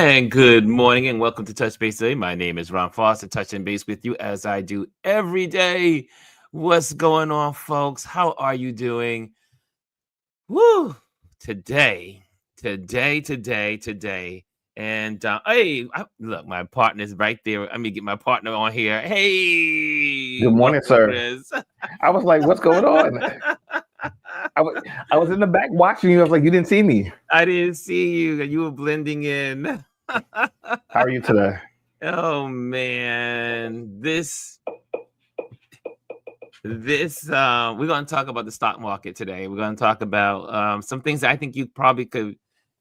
And good morning and welcome to Touch Base Today. My name is Ron Foster, touching base with you as I do every day. What's going on, folks? How are you doing? Woo! Today. And hey, look, my partner's right there. Let me get my partner on here. Hey, Good morning, welcome, sir. Chris. I was like, what's going on? I was in the back watching you. I was like, you didn't see me. I didn't see you. You were blending in. How are you today? Oh man, this we're going to talk about the stock market today. We're going to talk about some things that I think you probably could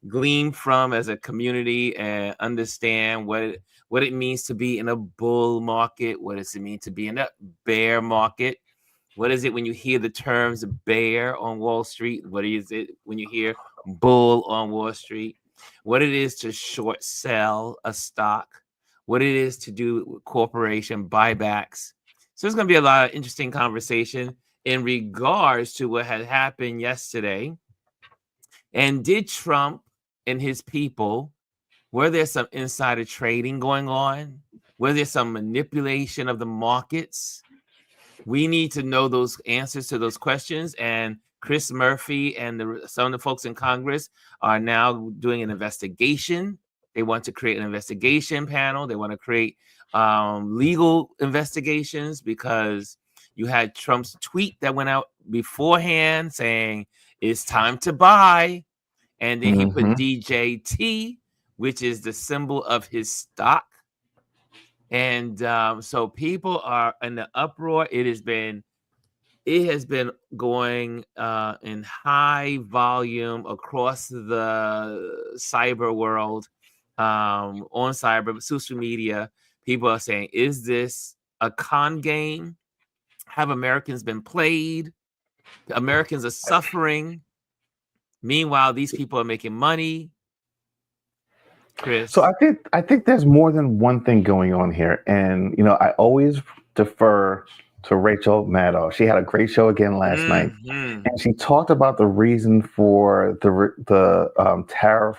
glean from as a community and understand what it means to be in a bull market. What does it mean to be in a bear market? What is it when you hear the terms bear on Wall Street? What is it when you hear bull on Wall Street? What it is to short sell a stock? What it is to do corporation buybacks? So there's going to be a lot of interesting conversation in regards to what had happened yesterday. And did Trump and his people, were there some insider trading going on? Was there some manipulation of the markets? We need to know those answers to those questions. And Chris Murphy and some of the folks in Congress are now doing an investigation. They want to create an investigation panel. They want to create legal investigations because you had Trump's tweet that went out beforehand saying it's time to buy. And then he put DJT, which is the symbol of his stock. And so people are in the uproar. It has been going in high volume across the cyber world, on cyber social media. People are saying, is this a con game? Have Americans been played? Americans are suffering. Meanwhile, these people are making money. Chris. So I think there's more than one thing going on here, and I always defer to Rachel Maddow. She had a great show again last night, and she talked about the reason for the tariff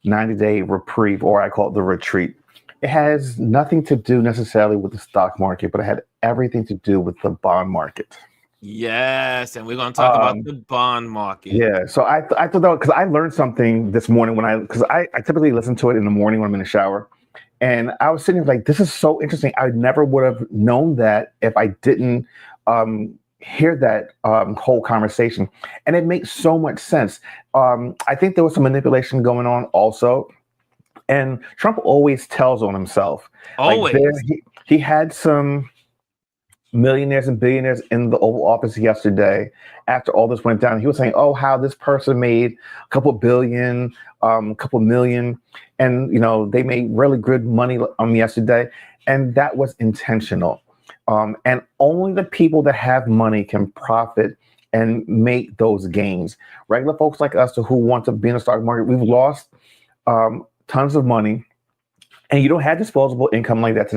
90-day reprieve, or I call it the retreat. It has nothing to do necessarily with the stock market, but it had everything to do with the bond market. Yes, and we're going to talk about the bond market. Yeah, so I thought that because I learned something this morning because I typically listen to it in the morning when I'm in the shower, and I was sitting there like, this is so interesting. I never would have known that if I didn't hear that whole conversation, and it makes so much sense. I think there was some manipulation going on also, and Trump always tells on himself. Always, like he had some millionaires and billionaires in the Oval Office yesterday after all this went down. He was saying, oh, how this person made a couple billion, a couple million, and they made really good money yesterday, and that was intentional. And only the people that have money can profit and make those gains. Regular folks like us who want to be in the stock market, we've lost tons of money. And you don't have disposable income like that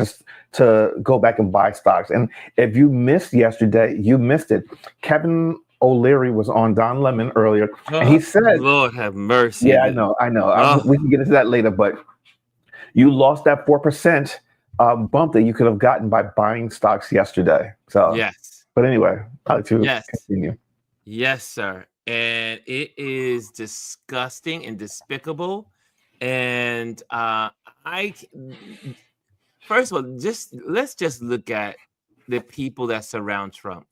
to go back and buy stocks. And if you missed yesterday, you missed it. Kevin O'Leary was on Don Lemon earlier, and he said, Lord have mercy. Yeah, I know. We can get into that later, but you lost that 4% bump that you could have gotten by buying stocks yesterday. So, yes. But anyway, I'd like to continue. Yes, sir. And it is disgusting and despicable. And first of all, let's just look at the people that surround Trump.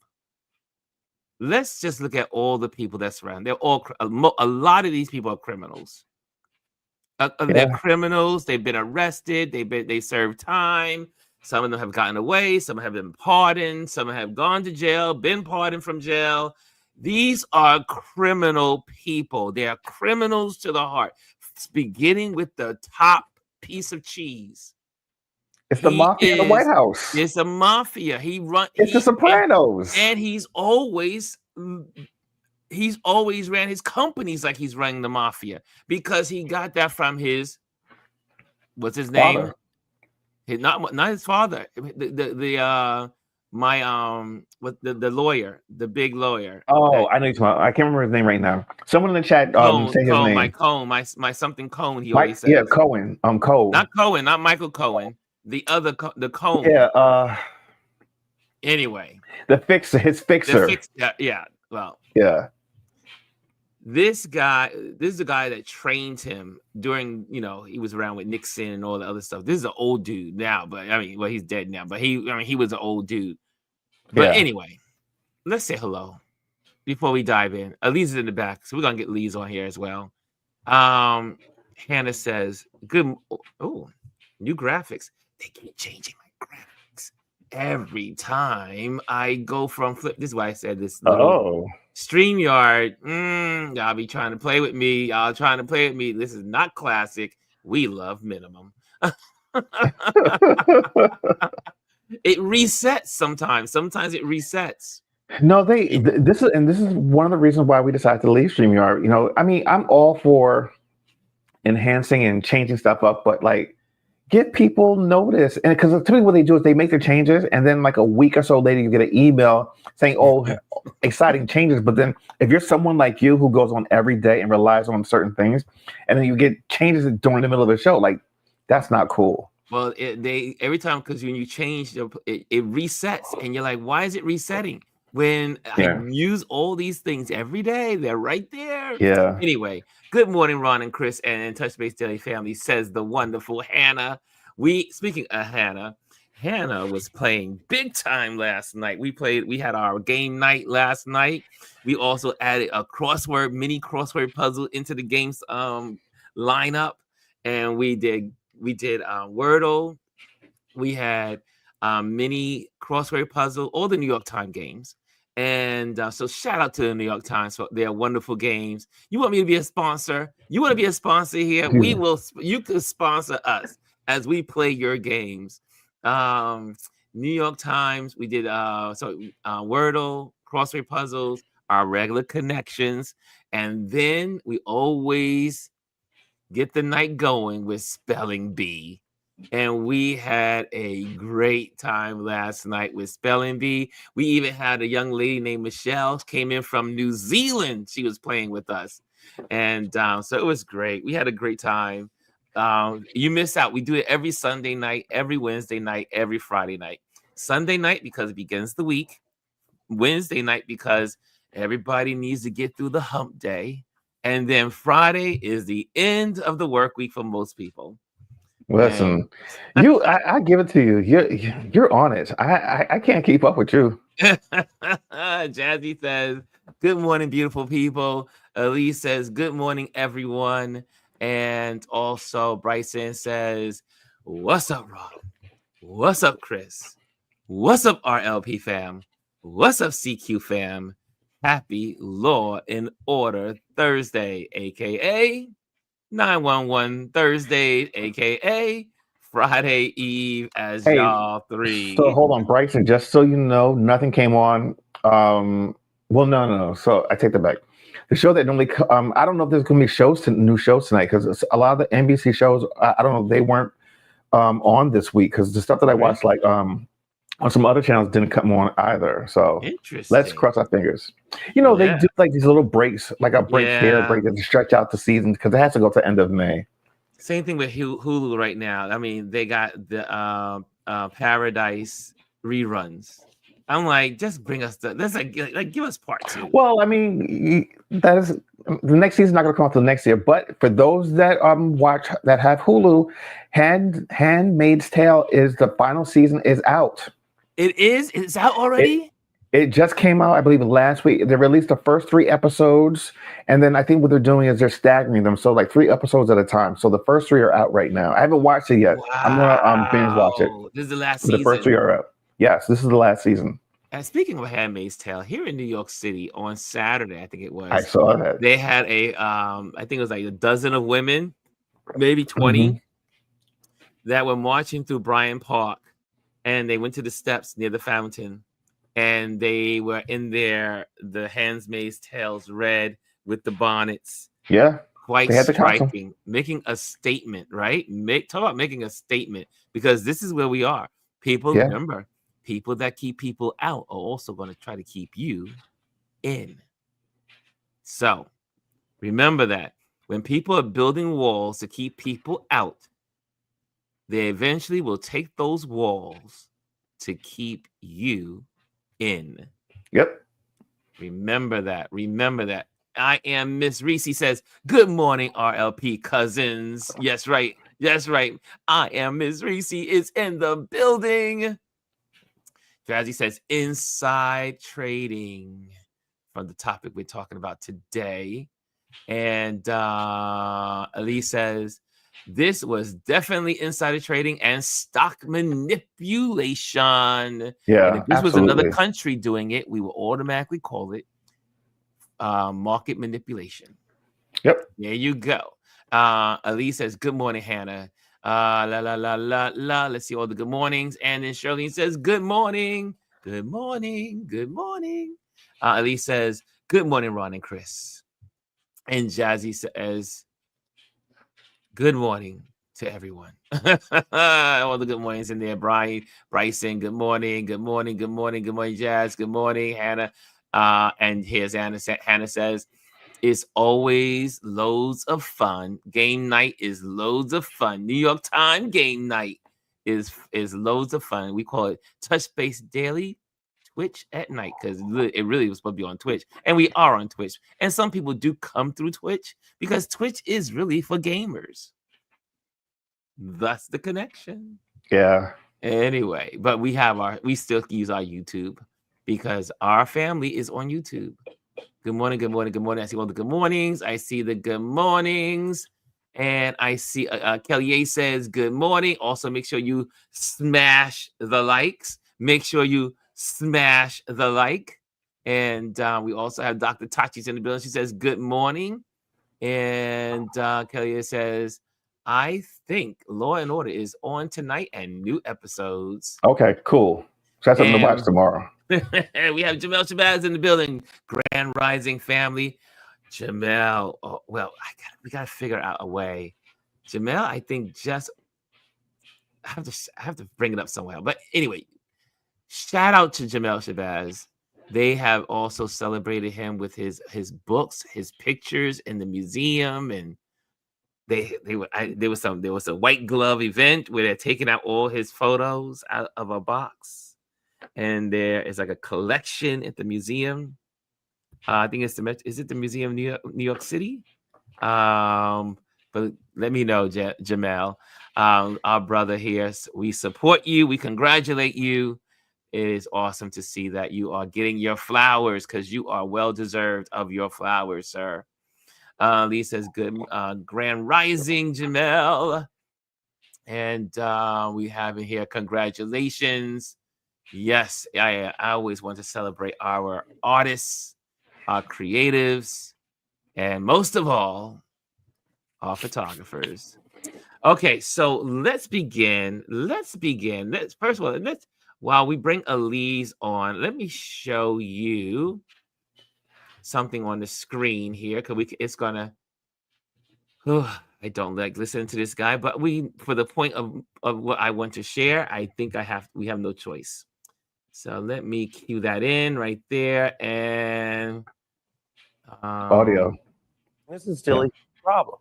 Let's just look at all the people that surround. They're all a lot of these people are criminals. They're criminals. They've been arrested. They served time. Some of them have gotten away. Some have been pardoned. Some have gone to jail, been pardoned from jail. These are criminal people. They are criminals to the heart. Beginning with the top piece of cheese. It's the mafia in the White House. It's a mafia. It's the Sopranos. And he's always ran his companies like he's running the mafia because he got that from his, what's his name? Father. Not his father. The what the lawyer, the big lawyer. Oh, I know you're talking about. I can't remember his name right now. Someone in the chat say his name. My something Cone. He Mike, always yeah, says Cohen. Cole. not Cohen, not Michael Cohen. The other the Cone. Yeah. Anyway, his fixer. Yeah. Well, yeah. This is the guy that trained him during, he was around with Nixon and all the other stuff. This is an old dude now, but I mean, well, he's dead now, but he was an old dude. But anyway, let's say hello before we dive in. Elise is in the back, so we're gonna get Lise on here as well. Hannah says, "Good. Oh, new graphics. They keep changing my graphics every time I go from flip." This is why I said this. StreamYard. Y'all be trying to play with me. Y'all trying to play with me. This is not classic. We love minimum. It resets sometimes. Sometimes it resets. No, this is one of the reasons why we decided to leave StreamYard. I mean, I'm all for enhancing and changing stuff up, but like, get people notice. And because typically what they do is they make their changes, and then like a week or so later, you get an email saying, "Oh, exciting changes." But then if you're someone like you who goes on every day and relies on certain things, and then you get changes during the middle of the show, like, that's not cool. Well, every time, because when you change, it resets, and you're like, why is it resetting? When I use all these things every day, they're right there. Yeah. Anyway, good morning, Ron and Chris and Touch Base Daily family, says the wonderful Hannah. Speaking of Hannah was playing big time last night. We had our game night last night. We also added a mini crossword puzzle into the game's lineup, and we did Wordle. We had mini crossword puzzle, all the New York Times games. And so shout out to the New York Times for their wonderful games. You want me to be a sponsor? You want to be a sponsor here? You could sponsor us as we play your games. New York Times, we did Wordle, crossword puzzles, our regular connections. And then we always get the night going with Spelling Bee. And we had a great time last night with Spelling Bee. We even had a young lady named Michelle came in from New Zealand. She was playing with us. And so it was great. We had a great time. You miss out. We do it every Sunday night, every Wednesday night, every Friday night. Sunday night because it begins the week. Wednesday night because everybody needs to get through the hump day. And then Friday is the end of the work week for most people. Listen, I give it to you. You're on it. I can't keep up with you. Jazzy says, "Good morning, beautiful people." Elise says, "Good morning, everyone." And also Bryson says, "What's up, Rob? What's up, Chris? What's up, RLP fam? What's up, CQ fam? Happy Law and Order Thursday, aka 911 Thursday, aka Friday Eve, as y'all three." So hold on, Bryson. Just so you know, nothing came on. Well, no. So I take that back. The show that normally, I don't know if there's going to be new shows tonight, because a lot of the NBC shows, I don't know, they weren't on this week, because the stuff that I watched, like on some other channels, didn't come on either. So let's cross our fingers. They do like these little breaks, like a break here, break to stretch out the season, because it has to go to the end of May. Same thing with Hulu right now. I mean, they got the Paradise reruns. I'm like, just bring us give us part 2. Well, I mean, the next season's not going to come out till next year. But for those that that have Hulu, Handmaid's Tale is the final season is out. It is? It's out already? It just came out, I believe, last week. They released the first 3 episodes, and then I think what they're doing is they're staggering them, so like 3 episodes at a time. So the first 3 are out right now. I haven't watched it yet. Wow. I'm gonna binge watch it. This is the last season. The first 3 are out. Yes, this is the last season. And speaking of Handmaid's Tale, here in New York City on Saturday, I think it was. I saw that. They had I think it was like a dozen of women, maybe 20, that were marching through Bryant Park, and they went to the steps near the fountain, and they were in the Handmaid's Tales red with the bonnets. Yeah. Quite striking, making a statement, right? Talk about making a statement, because this is where we are. People, remember, people that keep people out are also going to try to keep you in. So remember that when people are building walls to keep people out, they eventually will take those walls to keep you in. Yep. Remember that. Remember that. I am Miss Reese says, good morning, RLP cousins. Yes, right. Yes, right. I am Miss Reese is in the building. Jazzy says, inside trading from the topic we're talking about today. And Elise says, this was definitely insider trading and stock manipulation. Yeah, and if this was absolutely. another country doing it, we will automatically call it market manipulation. Yep. There you go. Elise says, good morning, Hannah. La la la la la. Let's see all the good mornings. And then Charlene says, good morning. Good morning. Good morning. Elise says, good morning, Ron and Chris. And Jazzy says, good morning to everyone. All the good mornings in there. Bryson, good morning. Good morning. Good morning. Good morning, Jazz. Good morning, Hannah. And here's Hannah. Hannah says, it's always loads of fun. Game night is loads of fun. New York Times game night is loads of fun. We call it Touch Base Daily Twitch at night because it really was supposed to be on Twitch. And we are on Twitch. And some people do come through Twitch because Twitch is really for gamers. That's the connection. Yeah. Anyway, but we still use our YouTube because our family is on YouTube. Good morning, good morning, good morning. I see all the good mornings. I see the good mornings. And I see Kelly A says good morning. Also, make sure you smash the likes. Make sure you smash the like. And we also have Dr. Tachi's in the building. She says good morning. And Kelly A says, I think Law and Order is on tonight and new episodes. Okay, cool. So that's something to watch tomorrow. We have Jamel Shabazz in the building. Grand Rising family. Jamel, we gotta figure out a way. Jamel, I think I have to bring it up somewhere. But anyway, shout out to Jamel Shabazz. They have also celebrated him with his books, his pictures in the museum, and there was a white glove event where they're taking out all his photos out of a box. And there is like a collection at the museum. I think is it the Museum of New York City? But let me know, Jamel, our brother here. We support you. We congratulate you. It is awesome to see that you are getting your flowers because you are well deserved of your flowers, sir. Lee says, good Grand Rising, Jamel. And we have in here, congratulations. Yes, I always want to celebrate our artists, our creatives, and most of all, our photographers. Okay, so let's begin. First of all, while we bring Elise on, let me show you something on the screen here because it's gonna. I don't like listening to this guy, but for the point of what I want to share, I think we have no choice. So let me cue that in right there and audio. This is still a problem.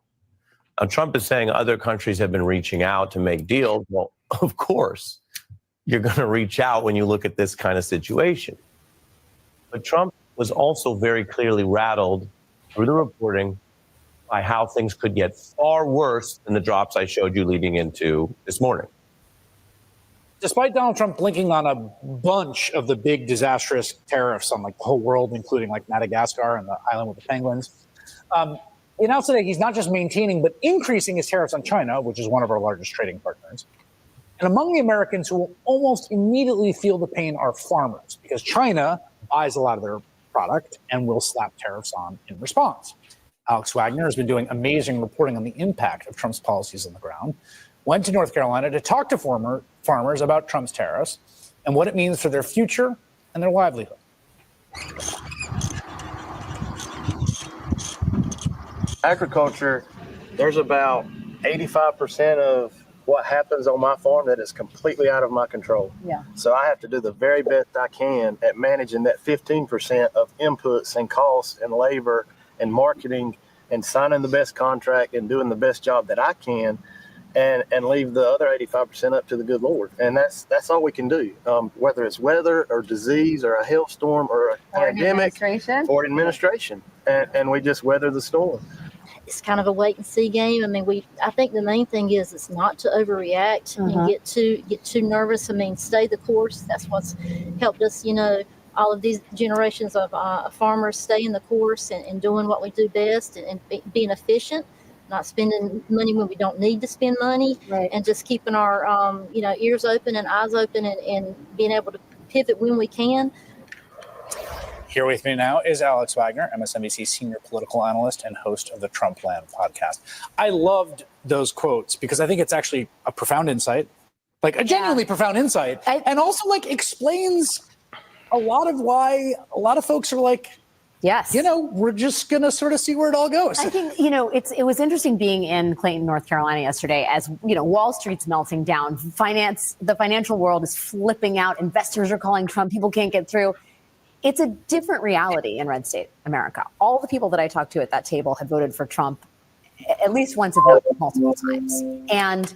Now, Trump is saying other countries have been reaching out to make deals. Well, of course, you're going to reach out when you look at this kind of situation. But Trump was also very clearly rattled through the reporting by how things could get far worse than the drops I showed you leading into this morning. Despite Donald Trump blinking on a bunch of the big disastrous tariffs on like the whole world, including like Madagascar and the island with the penguins, he announced today he's not just maintaining but increasing his tariffs on China, which is one of our largest trading partners. And among the Americans who will almost immediately feel the pain are farmers, because China buys a lot of their product and will slap tariffs on in response. Alex Wagner has been doing amazing reporting on the impact of Trump's policies on the ground. Went to North Carolina to talk to farmers about Trump's tariffs and what it means for their future and their livelihood. Agriculture, there's about 85% of what happens on my farm that is completely out of my control. Yeah. So I have to do the very best I can at managing that 15% of inputs and costs and labor and marketing and signing the best contract and doing the best job that I can, and leave the other 85% up to the good Lord. And that's all we can do, whether it's weather or disease or a hailstorm or a pandemic or administration. And we just weather the storm. It's kind of a wait and see game. I mean, I think the main thing is it's not to overreact and get too nervous. I mean, stay the course. That's what's helped us, all of these generations of farmers stay in the course and doing what we do best and being efficient, not spending money when we don't need to spend money, right, and just keeping our, ears open and eyes open and being able to pivot when we can. Here with me now is Alex Wagner, MSNBC senior political analyst and host of the Trumpland podcast. I loved those quotes because I think it's actually a profound insight, like a genuinely profound insight, and also like explains a lot of why a lot of folks are like, yes, we're just going to sort of see where it all goes. I think, it was interesting being in Clayton, North Carolina yesterday as, Wall Street's melting down. The financial world is flipping out. Investors are calling Trump. People can't get through. It's a different reality in red state America. All the people that I talked to at that table have voted for Trump at least once, if not multiple times. And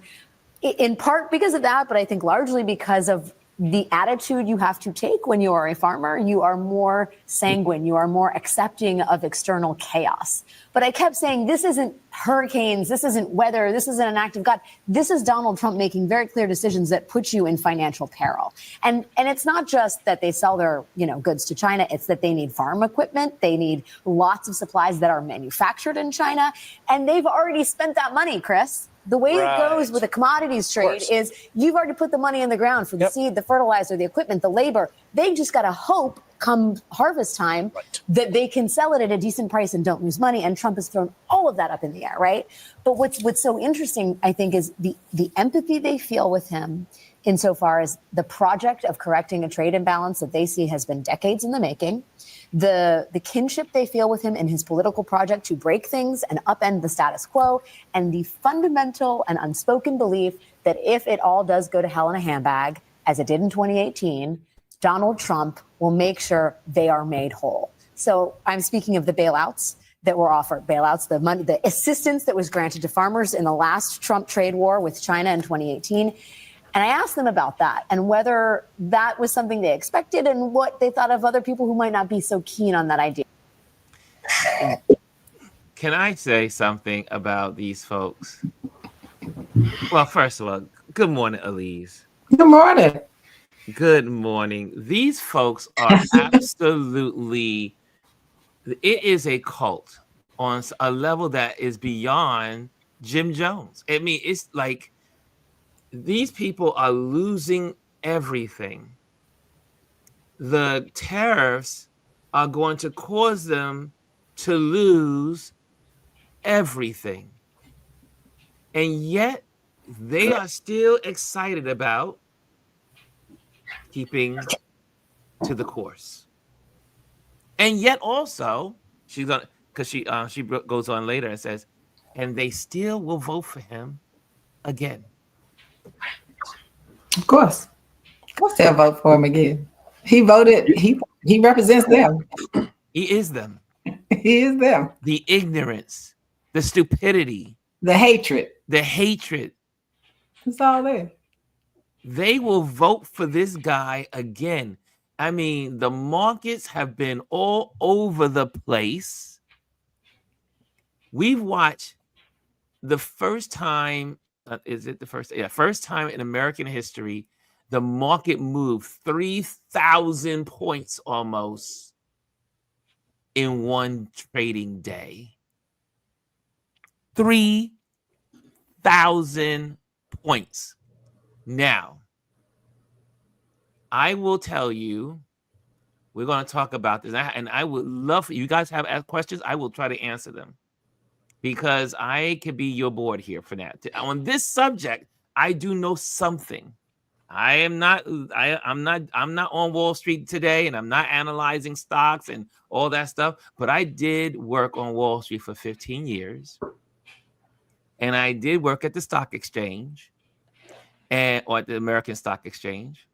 in part because of that, but I think largely because of the attitude you have to take when you are a farmer. You are more sanguine. You are more accepting of external chaos. But I kept saying, this isn't hurricanes. This isn't weather. This isn't an act of God. This is Donald Trump making very clear decisions that put you in financial peril. And it's not just that they sell their, goods to China. It's that they need farm equipment. They need lots of supplies that are manufactured in China. And they've already spent that money, Chris. The way it goes with a commodities trade is you've already put the money in the ground for the seed, the fertilizer, the equipment, the labor. They just got to hope come harvest time that they can sell it at a decent price and don't lose money. And Trump has thrown all of that up in the air, right? But what's so interesting, I think, is the empathy they feel with him insofar as the project of correcting a trade imbalance that they see has been decades in the making. The kinship they feel with him in his political project to break things and upend the status quo, and the fundamental and unspoken belief that if it all does go to hell in a handbag, as it did in 2018, Donald Trump will make sure they are made whole. So I'm speaking of the bailouts that were offered, the money, the assistance that was granted to farmers in the last Trump trade war with China in 2018. And I asked them about that and whether that was something they expected and what they thought of other people who might not be so keen on that idea. Can I say something about these folks? Well, first of all, good morning, Elise. Good morning. Good morning. These folks are absolutely, it is a cult on a level that is beyond Jim Jones. I mean, it's like, these people are losing everything. The tariffs are going to cause them to lose everything. And yet they are still excited about keeping to the course. And yet also, she's gonna, because she goes on later and says, and they still will vote for him again. Of course they'll vote for him again. He voted. He represents them. He is them. He is them. The ignorance, the stupidity, the hatred. It's all there. They will vote for this guy again. I mean, the markets have been all over the place. We've watched the first time. Is it the first? Yeah, first time in American history, the market moved 3,000 points almost in one trading day. 3,000 points. Now, I will tell you, we're going to talk about this, and I would love for you guys have asked questions. I will try to answer them, because I could be your board here for that. On this subject, I do know something. I'm not on Wall Street today, and I'm not analyzing stocks and all that stuff, but I did work on Wall Street for 15 years. And I did work at the stock exchange. or at the American Stock Exchange.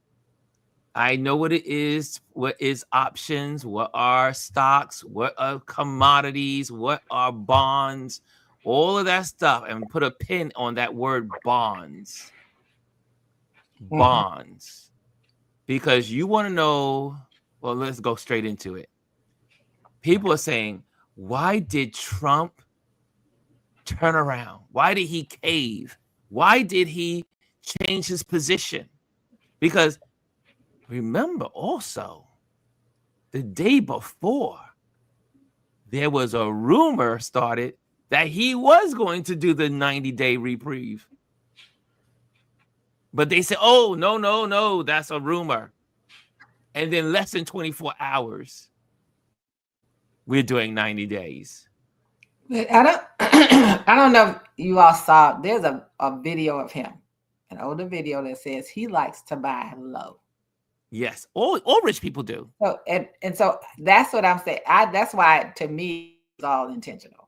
I know what it is, what is options, what are stocks, what are commodities, what are bonds, all of that stuff, and put a pin on that word bonds. Bonds. Because you want to know, well, let's go straight into it. People are saying, why did Trump turn around? Why did he cave? Why did he change his position? Because remember also, the day before, there was a rumor started that he was going to do the 90-day reprieve. But they said, oh, no, that's a rumor. And then less than 24 hours, we're doing 90 days. I don't know if you all saw, there's a video of him, an older video that says he likes to buy low. Yes, all rich people do. So and so that's what I'm saying. That's why to me it's all intentional,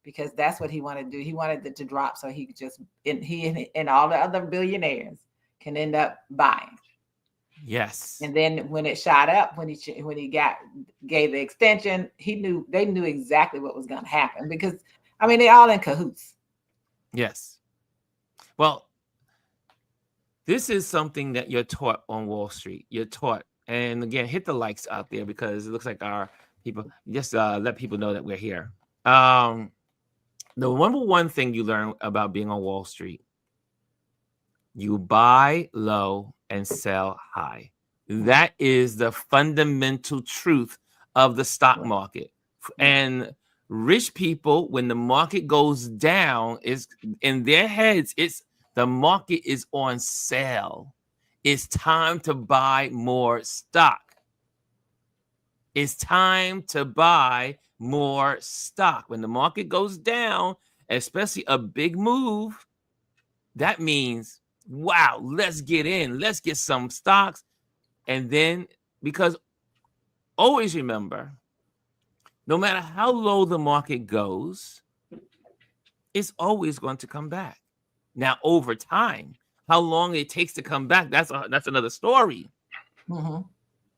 because that's what he wanted to do. He wanted it to drop so he could just he and all the other billionaires can end up buying. Yes. And then when it shot up, when he gave the extension, they knew exactly what was going to happen, because I mean, they all in cahoots. Yes. Well, this is something that you're taught on Wall Street. You're taught, and again, hit the likes out there because it looks like our people just let people know that we're here. The number one thing you learn about being on Wall Street: you buy low and sell high. That is the fundamental truth of the stock market. And rich people, when the market goes down, is in their heads, it's the market is on sale. It's time to buy more stock. It's time to buy more stock. When the market goes down, especially a big move, that means, wow, let's get in. Let's get some stocks. And then, because always remember, no matter how low the market goes, it's always going to come back. Now, over time, how long it takes to come back, that's another story.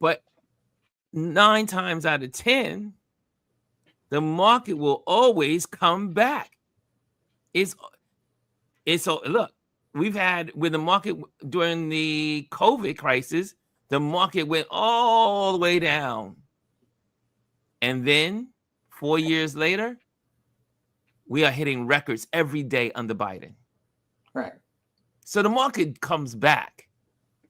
But 9 times out of 10, the market will always come back. It's so, look, we've had, with the market during the COVID crisis, the market went all the way down. And then 4 years later, we are hitting records every day under Biden. Right. So the market comes back,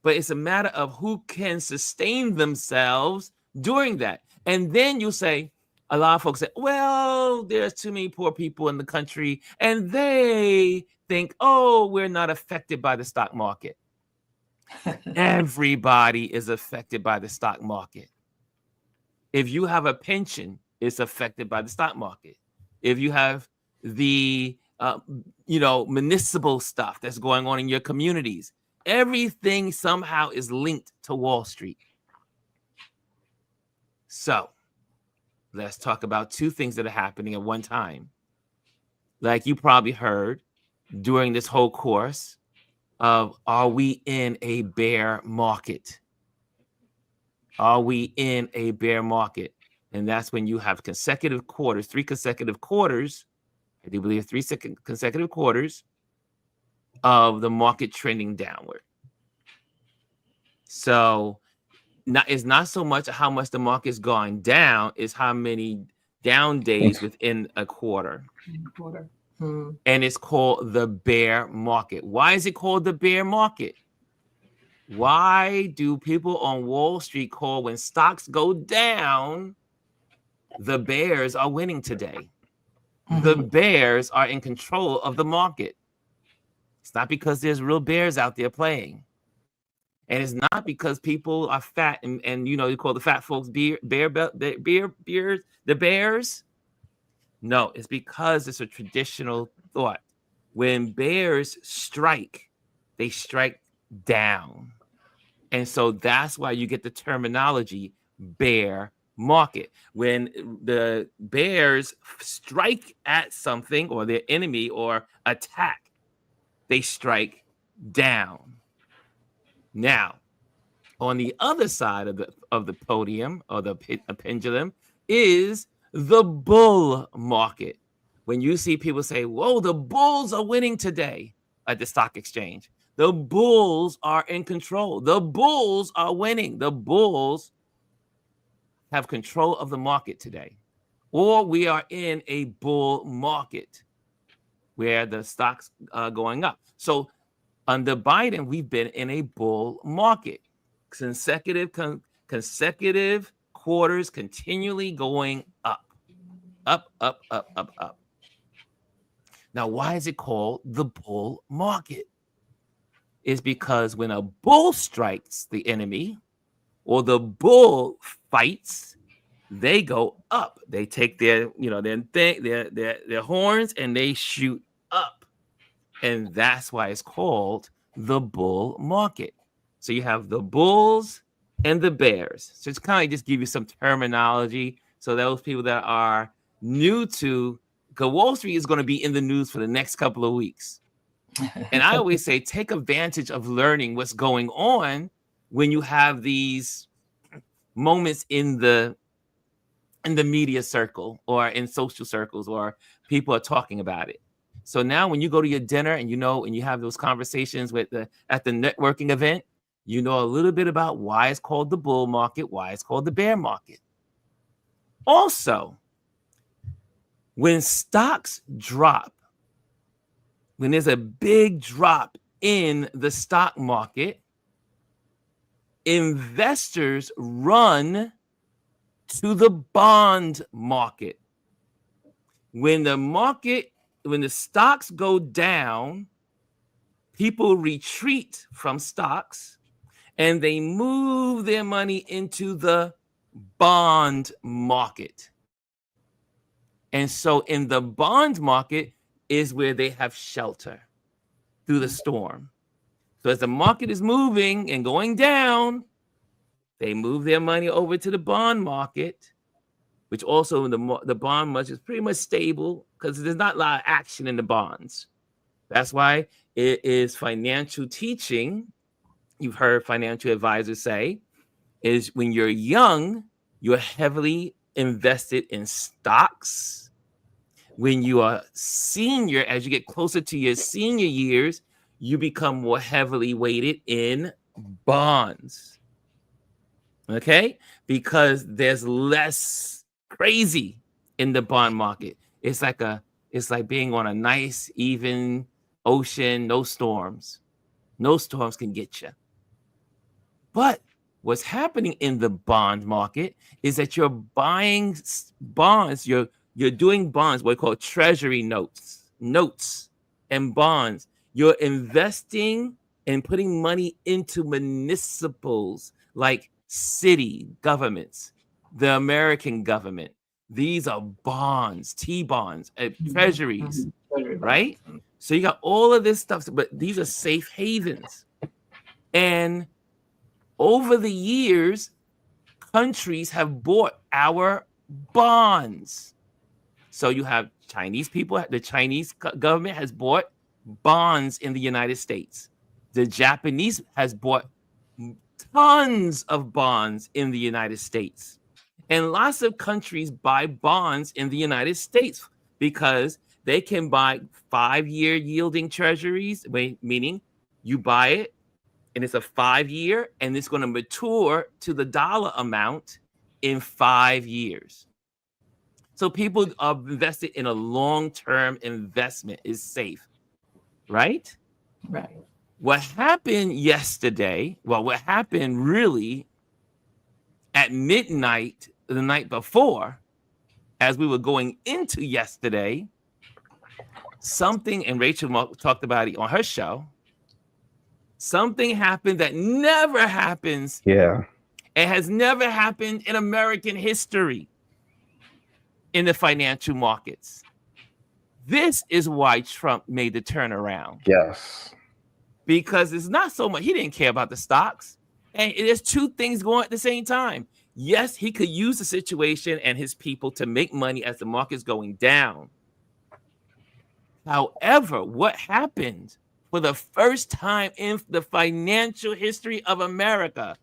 but it's a matter of who can sustain themselves during that. And then you'll say, a lot of folks say, well, there's too many poor people in the country, and they think, oh, we're not affected by the stock market. Everybody is affected by the stock market. If you have a pension, it's affected by the stock market. If you have the municipal stuff that's going on in your communities, everything somehow is linked to Wall Street. So let's talk about 2 things that are happening at one time. Like you probably heard during this whole course of, are we in a bear market? Are we in a bear market? And that's when you have consecutive quarters, 3 consecutive quarters, I do believe 3 consecutive quarters of the market trending downward. So it's not so much how much the market's gone down, is how many down days within a quarter. And it's called the bear market. Why is it called the bear market? Why do people on Wall Street call, when stocks go down, the bears are winning today? The bears are in control of the market. It's not because there's real bears out there playing. And it's not because people are fat and you call the fat folks the bears. No, it's because it's a traditional thought. When bears strike, they strike down. And so that's why you get the terminology bear market. When the bears strike at something or their enemy or attack, they strike down. Now, on the other side of the podium or the pendulum is the bull market. When you see people say, whoa, the bulls are winning today at the stock exchange. The bulls are in control. The bulls are winning. The bulls have control of the market today. Or we are in a bull market where the stocks are going up. So under Biden, we've been in a bull market. Consecutive quarters continually going up. Up, up, up, up, up. Now, why is it called the bull market? It's because when a bull strikes the enemy or the bull fights, they go up. They take their horns and they shoot up. And that's why it's called the bull market. So you have the bulls and the bears. So it's kind of just give you some terminology. So those people that are new to, because Wall Street is going to be in the news for the next couple of weeks. And I always say, take advantage of learning what's going on when you have these moments in the media circle or in social circles or people are talking about it. So now when you go to your dinner and you have those conversations at the networking event, you know a little bit about why it's called the bull market, why it's called the bear market. Also, when stocks drop, when there's a big drop in the stock market, investors run to the bond market. When the stocks go down, people retreat from stocks and they move their money into the bond market. And so in the bond market is where they have shelter through the storm. So as the market is moving and going down, they move their money over to the bond market, which also the bond market is pretty much stable because there's not a lot of action in the bonds. That's why it is financial teaching. You've heard financial advisors say is when you're young, you're heavily invested in stocks. When you are senior, as you get closer to your senior years, you become more heavily weighted in bonds. Okay? Because there's less crazy in the bond market. It's like being on a nice, even ocean, no storms. No storms can get you. But what's happening in the bond market is that you're buying bonds, you're doing bonds, what we call treasury notes and bonds. You're investing and putting money into municipals like city governments, the American government. These are bonds, T-bonds, treasuries, right? So you got all of this stuff, but these are safe havens. And over the years, countries have bought our bonds. So you have Chinese people, the Chinese government has bought bonds in the United States. The Japanese has bought tons of bonds in the United States. And lots of countries buy bonds in the United States because they can buy 5-year yielding treasuries, meaning you buy it and it's a 5-year and it's going to mature to the dollar amount in 5 years. So people are invested in a long-term investment is safe, right? Right. What happened yesterday, what happened really at midnight the night before, as we were going into yesterday, something, and Rachel talked about it on her show, something happened that never happens. Yeah. It has never happened in American history in the financial markets. This is why Trump made the turnaround. Yes. Because it's not so much, he didn't care about the stocks. And there's two things going at the same time. Yes, he could use the situation and his people to make money as the market's going down. However, what happened for the first time in the financial history of America,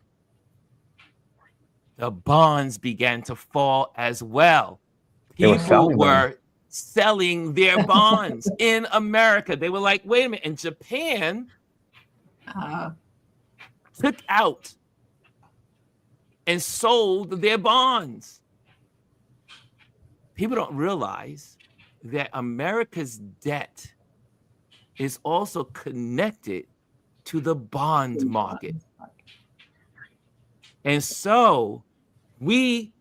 the bonds began to fall as well. They were People selling them. were selling their bonds in America. They were like, wait a minute. And Japan took out and sold their bonds. People don't realize that America's debt is also connected to the bond market. And so we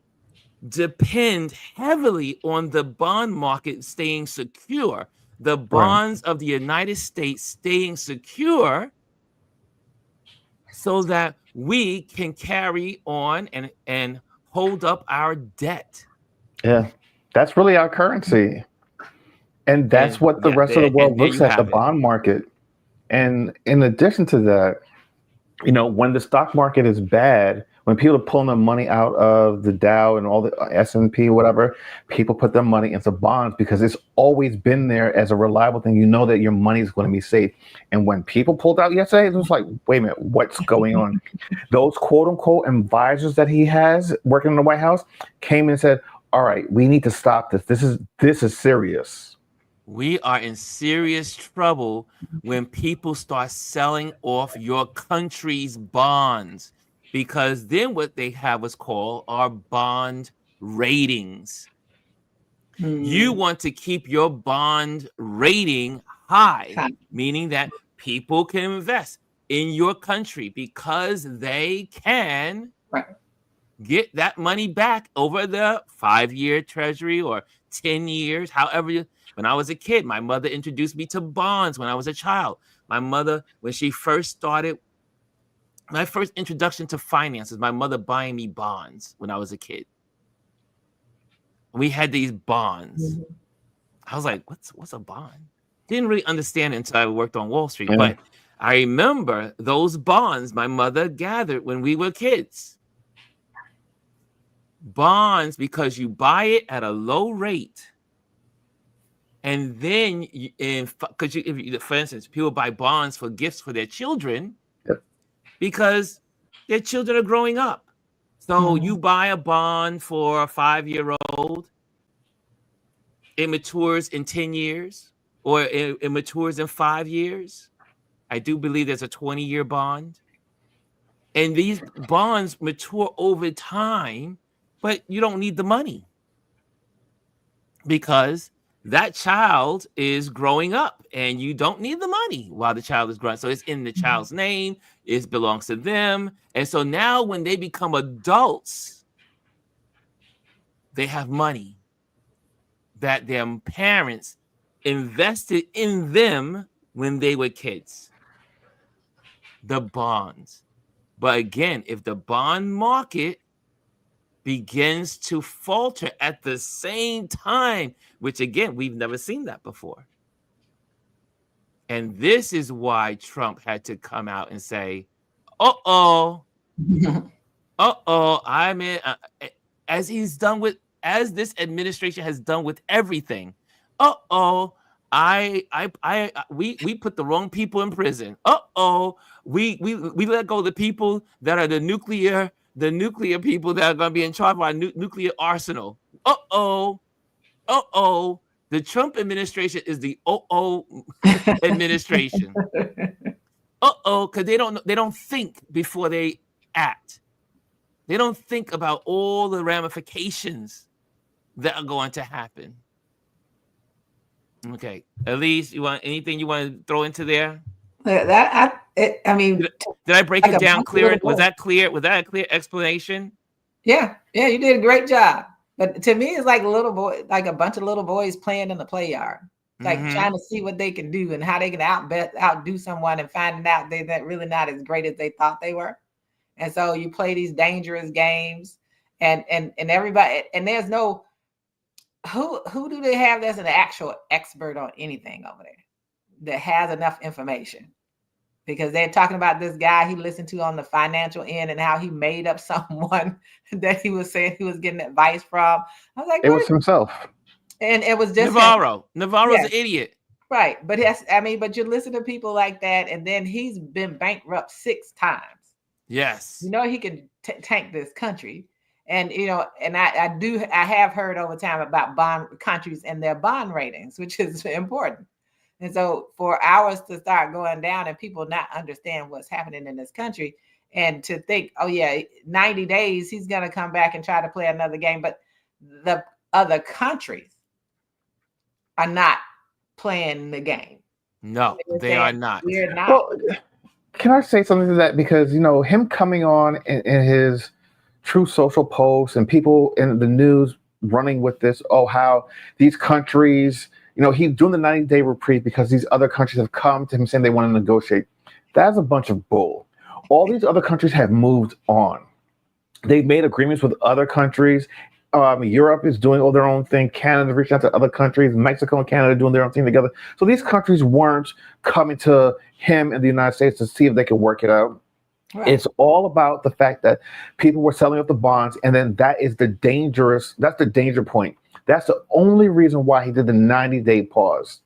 depend heavily on the bond market staying secure, the bonds of the United States staying secure, so that we can carry on and hold up our debt. Yeah, that's really our currency. And that's what the rest of the world looks at, the bond market. And in addition to that, you know, when the stock market is bad, when people are pulling their money out of the Dow and all the S&P, whatever, people put their money into bonds because it's always been there as a reliable thing. You know that your money is going to be safe. And when people pulled out yesterday, it was like, wait a minute, what's going on? Those quote unquote advisors that he has working in the White House came and said, all right, we need to stop this. This is serious. We are in serious trouble when people start selling off your country's bonds, because then what they have is called our bond ratings. You want to keep your bond rating high, meaning that people can invest in your country because they can get that money back over the 5-year treasury or 10 years, however. When I was a kid, my mother introduced me to bonds when I was a child. My mother, when she first started, my first introduction to finances, my mother buying me bonds when I was a kid. We had these bonds. I was like, what's a bond? Didn't really understand it until I worked on Wall Street. But I remember those bonds my mother gathered when we were kids. Bonds, because you buy it at a low rate. And then, because for instance, people buy bonds for gifts for their children because their children are growing up. So you buy a bond for a 5-year-old, it matures in 10 years, or it matures in 5 years. I do believe there's a 20-year bond. And these bonds mature over time, but you don't need the money because that child is growing up and you don't need the money while the child is growing. So it's in the child's name, it belongs to them. And so now when they become adults, they have money that their parents invested in them when they were kids. The bonds. But again, if the bond market begins to falter at the same time, which again, we've never seen that before. And this is why Trump had to come out and say, I'm in, as this administration has done with everything. We put the wrong people in prison. We let go of the people that are the nuclear people that are going to be in charge of our nuclear arsenal. The Trump administration is the administration. Because they don't think before they act. They don't think about all the ramifications that are going to happen. Okay, Elise, you want anything you want to throw into there? I mean, did I break it down clear? Was that clear? Was that a clear explanation? Yeah, you did a great job. But to me, it's like a bunch of little boys playing in the play yard, like trying to see what they can do and how they can outdo someone, and finding out they're really not as great as they thought they were. And so you play these dangerous games, and everybody, and there's no who do they have that's an actual expert on anything over there that has enough information? Because they're talking about this guy he listened to on the financial end and how he made up someone that he was saying he was getting advice from. I was like, it was himself. And it was just Navarro's an idiot. Right. But but you listen to people like that, and then he's been bankrupt 6 times. Yes. You know, he can tank this country. And, and I have heard over time about bond countries and their bond ratings, which is important. And so for ours to start going down and people not understand what's happening in this country and to think, oh yeah, 90 days, he's going to come back and try to play another game. But the other countries are not playing the game. No, they are not. We're not. Well, can I say something to that? Because, him coming on in his true social posts and people in the news running with this, how these countries, he's doing the 90-day reprieve because these other countries have come to him saying they want to negotiate. That's a bunch of bull. All these other countries have moved on. They've made agreements with other countries. Europe is doing all their own thing. Canada reaching out to other countries. Mexico and Canada doing their own thing together. So these countries weren't coming to him in the United States to see if they could work it out. Right. It's all about the fact that people were selling up the bonds, and then that's the danger point. That's the only reason why he did the 90-day pause.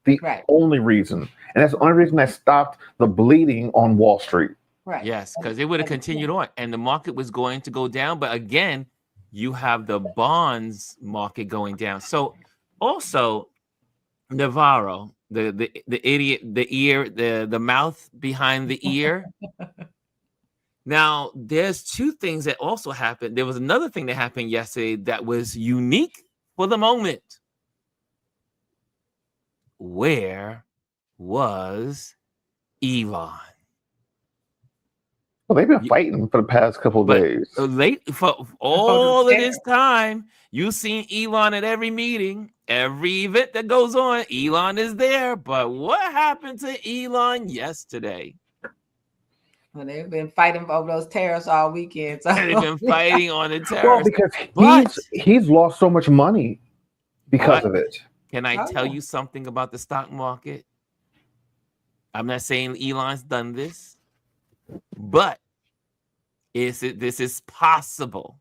The only reason. And that's the only reason that stopped the bleeding on Wall Street. Right. Yes, because it would have continued on and the market was going to go down. But again, you have the bonds market going down. So also Navarro, the idiot, the ear, the mouth behind the ear. Now, there's 2 things that also happened. There was another thing that happened yesterday that was unique for the moment. Where was Elon? Well, they've been fighting for the past couple of days. For all of this time, you've seen Elon at every meeting, every event that goes on. Elon is there. But what happened to Elon yesterday? Well, they've been fighting over those tariffs all weekend. So. They've been fighting on the tariffs. Well, because he's lost so much money because of it. Can I tell you something about the stock market? I'm not saying Elon's done this, but this is possible.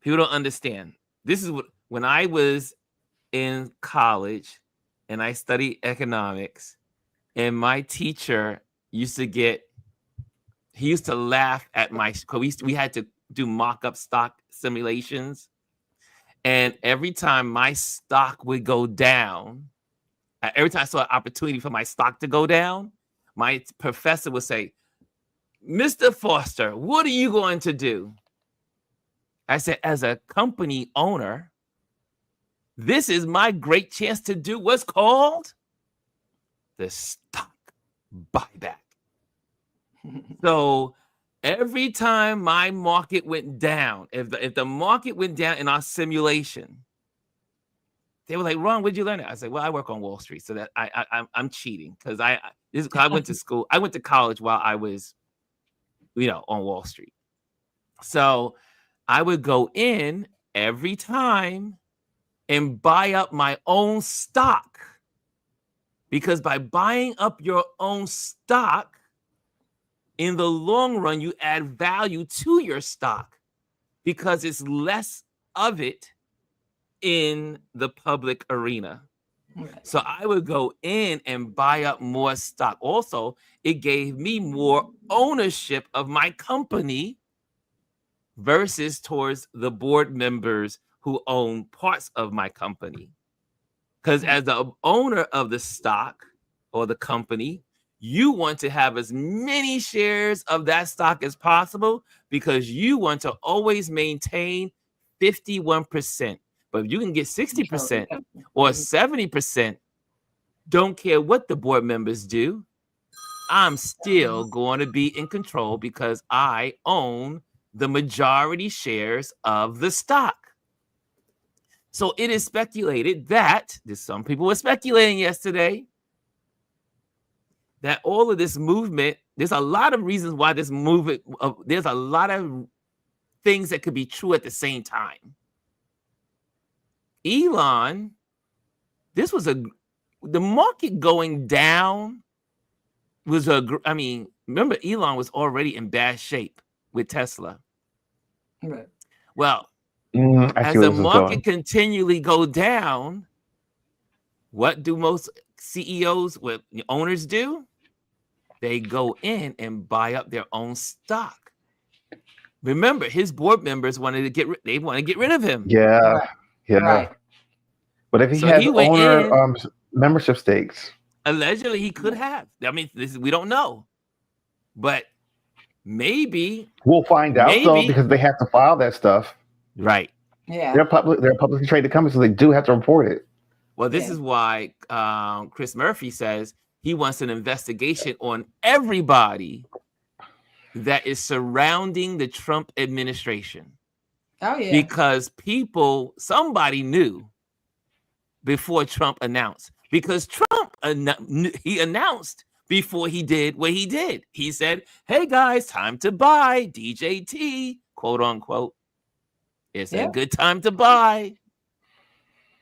People don't understand. This is when I was in college and I studied economics, and my teacher used to laugh at we had to do mock-up stock simulations. And every time my stock would go down, every time I saw an opportunity for my stock to go down, my professor would say, Mr. Foster, what are you going to do? I said, as a company owner, this is my great chance to do what's called the stock buyback. So every time my market went down, if the market went down in our simulation, they were like, Ron, where'd you learn it? I said, well, I work on Wall Street, so that I'm cheating because I went to school. I went to college while I was, on Wall Street. So I would go in every time and buy up my own stock, because by buying up your own stock, in the long run, you add value to your stock because it's less of it in the public arena. So I would go in and buy up more stock. Also, it gave me more ownership of my company versus towards the board members who own parts of my company. Because as the owner of the stock or the company, you want to have as many shares of that stock as possible because you want to always maintain 51%. But if you can get 60% or 70%, don't care what the board members do, I'm still going to be in control because I own the majority shares of the stock. So it is speculated that, some people were speculating yesterday, that all of this movement, there's a lot of reasons why this movement, there's a lot of things that could be true at the same time. Elon, the market going down was remember Elon was already in bad shape with Tesla. Right. Well, as the market continually go down, What do most CEOs, what owners do? They go in and buy up their own stock. Remember, his board members wanted to get rid of him. Yeah, Right. yeah. Right. But if he So has he went owner in. membership stakes, Allegedly, he could have. I mean, we don't know, but maybe we'll find out though, because they have to file that stuff. Right. Yeah. They're a publicly traded company, so they do have to report it. Well, this is why Chris Murphy says he wants an investigation on everybody that is surrounding the Trump administration. Oh yeah. Because somebody knew before Trump announced. Because Trump he announced before he did what he did. He said, "Hey guys, time to buy DJT, quote unquote. It's a good time to buy."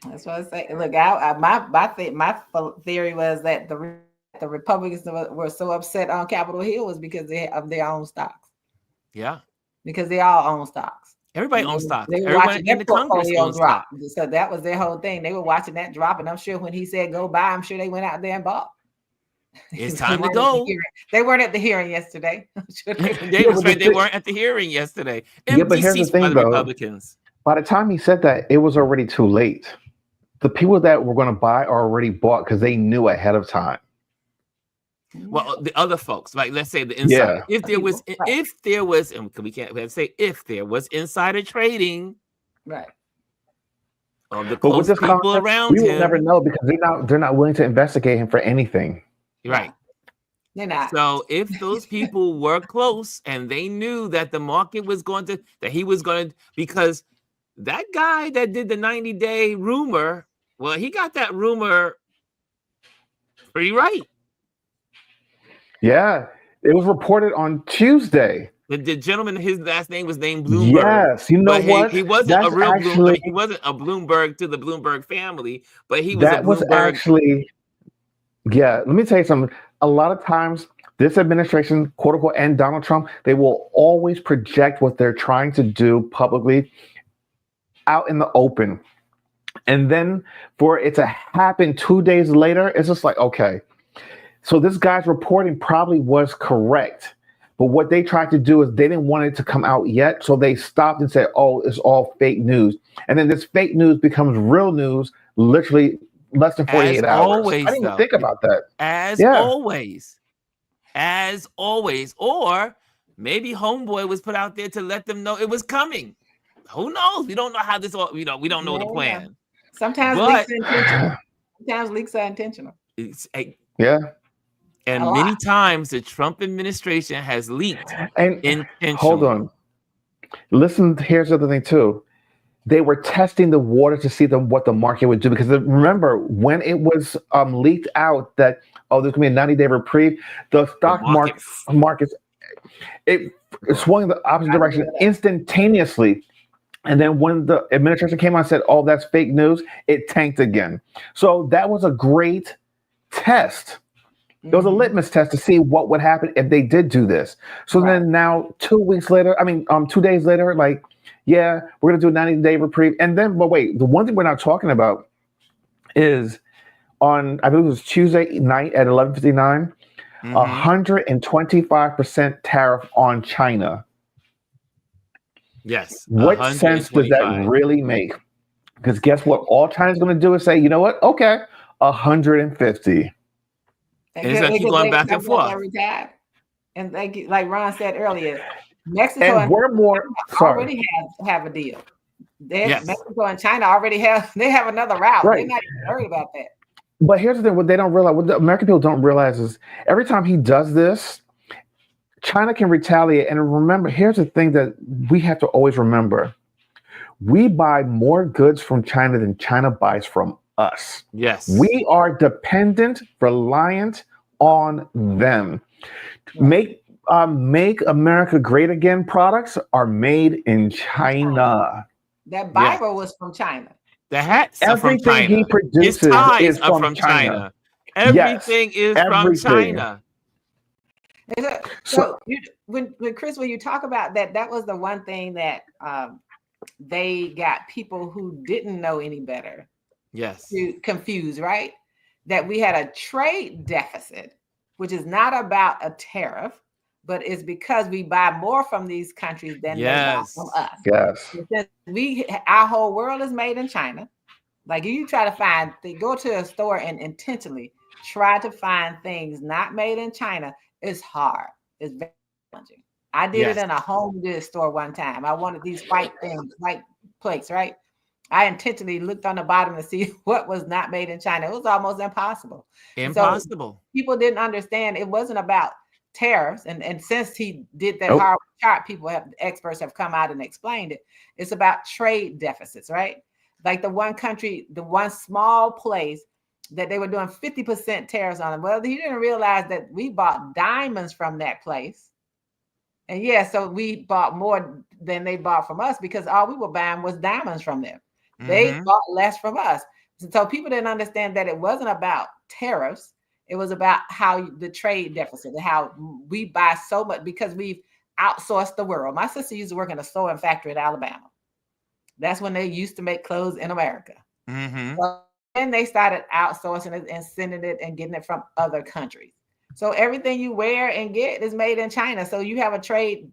That's what I say. Look, my theory was that the Republicans were so upset on Capitol Hill was because of their own stocks. Yeah, because they all own stocks. Everybody owns stocks. They were Everyone watching in the Congress owns drop. stock. So that was their whole thing. They were watching that drop, and I'm sure when he said go buy, I'm sure they went out there and bought. It's time to go. They weren't at the hearing yesterday. They weren't at the hearing yesterday. Yeah, but here's the thing, though. Republicans. By the time he said that, it was already too late. The people that were going to buy are already bought because they knew ahead of time. Well, the other folks, like let's say the insider. Yeah. If there was insider trading, right? Of the But with close this people concept, around we him, will never know because they're not willing to investigate him for anything. Right. They're not. So if those people were close and they knew that the market was because that guy that did the 90-day rumor, well, he got that rumor pretty right. Yeah, it was reported on Tuesday. The gentleman, his last name was named Bloomberg. Yes, you know what? He wasn't a real Bloomberg. He wasn't a Bloomberg to the Bloomberg family, but he was a Bloomberg. Was actually, yeah. Let me tell you something. A lot of times, this administration, quote unquote, and Donald Trump, they will always project what they're trying to do publicly out in the open. And then for it to happen 2 days later, it's just like, okay. So this guy's reporting probably was correct. But what they tried to do is they didn't want it to come out yet. So they stopped and said, oh, it's all fake news. And then this fake news becomes real news literally less than 48 hours. Always, I didn't even think about that. As always. Or maybe Homeboy was put out there to let them know it was coming. Who knows? We don't know how this all, we don't know the plan. Sometimes leaks are intentional. Sometimes leaks are intentional. Yeah. And many times the Trump administration has leaked. And intentionally. Hold on. Listen, here's the other thing too. They were testing the water to see what the market would do. Because remember, when it was leaked out that, there's going to be a 90-day reprieve, the stock markets, it swung in the opposite direction instantaneously. And then when the administration came out and said, oh, that's fake news, it tanked again. So that was a great test. It was a litmus test to see what would happen if they did do this. So then now 2 days later, like, yeah, we're going to do a 90-day reprieve. And then, but wait, the one thing we're not talking about is on, I believe it was Tuesday night at 11:59, 125% tariff on China. Yes. What sense does that really make? Because guess what? All China's going to do is say, you know what? Okay, 150. And it's going to keep going back and forth. And like Ron said earlier, Mexico and we're more already have a deal. Mexico and China already have another route. Right. They're not even worried about that. But here's the thing: what they don't realize, what the American people don't realize, is every time he does this, China can retaliate. And remember, here's the thing that we have to always remember: we buy more goods from China than China buys from us. Yes, we are dependent, reliant on them. Make America great again products are made in China. That Bible was from China. The hats are from China. Everything he produces His ties is are from China. Everything is from China. So when Chris, when you talk about that was the one thing that they got people who didn't know any better. Yes. Confused, right? that we had a trade deficit, which is not about a tariff, but it's because we buy more from these countries than they buy from us. Yes. Because our whole world is made in China. Like you try to go to a store and intentionally try to find things not made in China. It's hard. It's very challenging. I did it in a home goods store one time. I wanted these white plates, right? I intentionally looked on the bottom to see what was not made in China. It was almost impossible. Impossible. So people didn't understand it wasn't about tariffs. And since he did that hard chart, experts have come out and explained it. It's about trade deficits, right? Like the one country, the one small place that they were doing 50% tariffs on. Well, he didn't realize that we bought diamonds from that place. And so we bought more than they bought from us because all we were buying was diamonds from them. They bought less from us. So people didn't understand that it wasn't about tariffs. It was about how the trade deficit, how we buy so much because we've outsourced the world. My sister used to work in a sewing factory in Alabama. That's when they used to make clothes in America. So then they started outsourcing it and sending it and getting it from other countries. So everything you wear and get is made in China. So you have a trade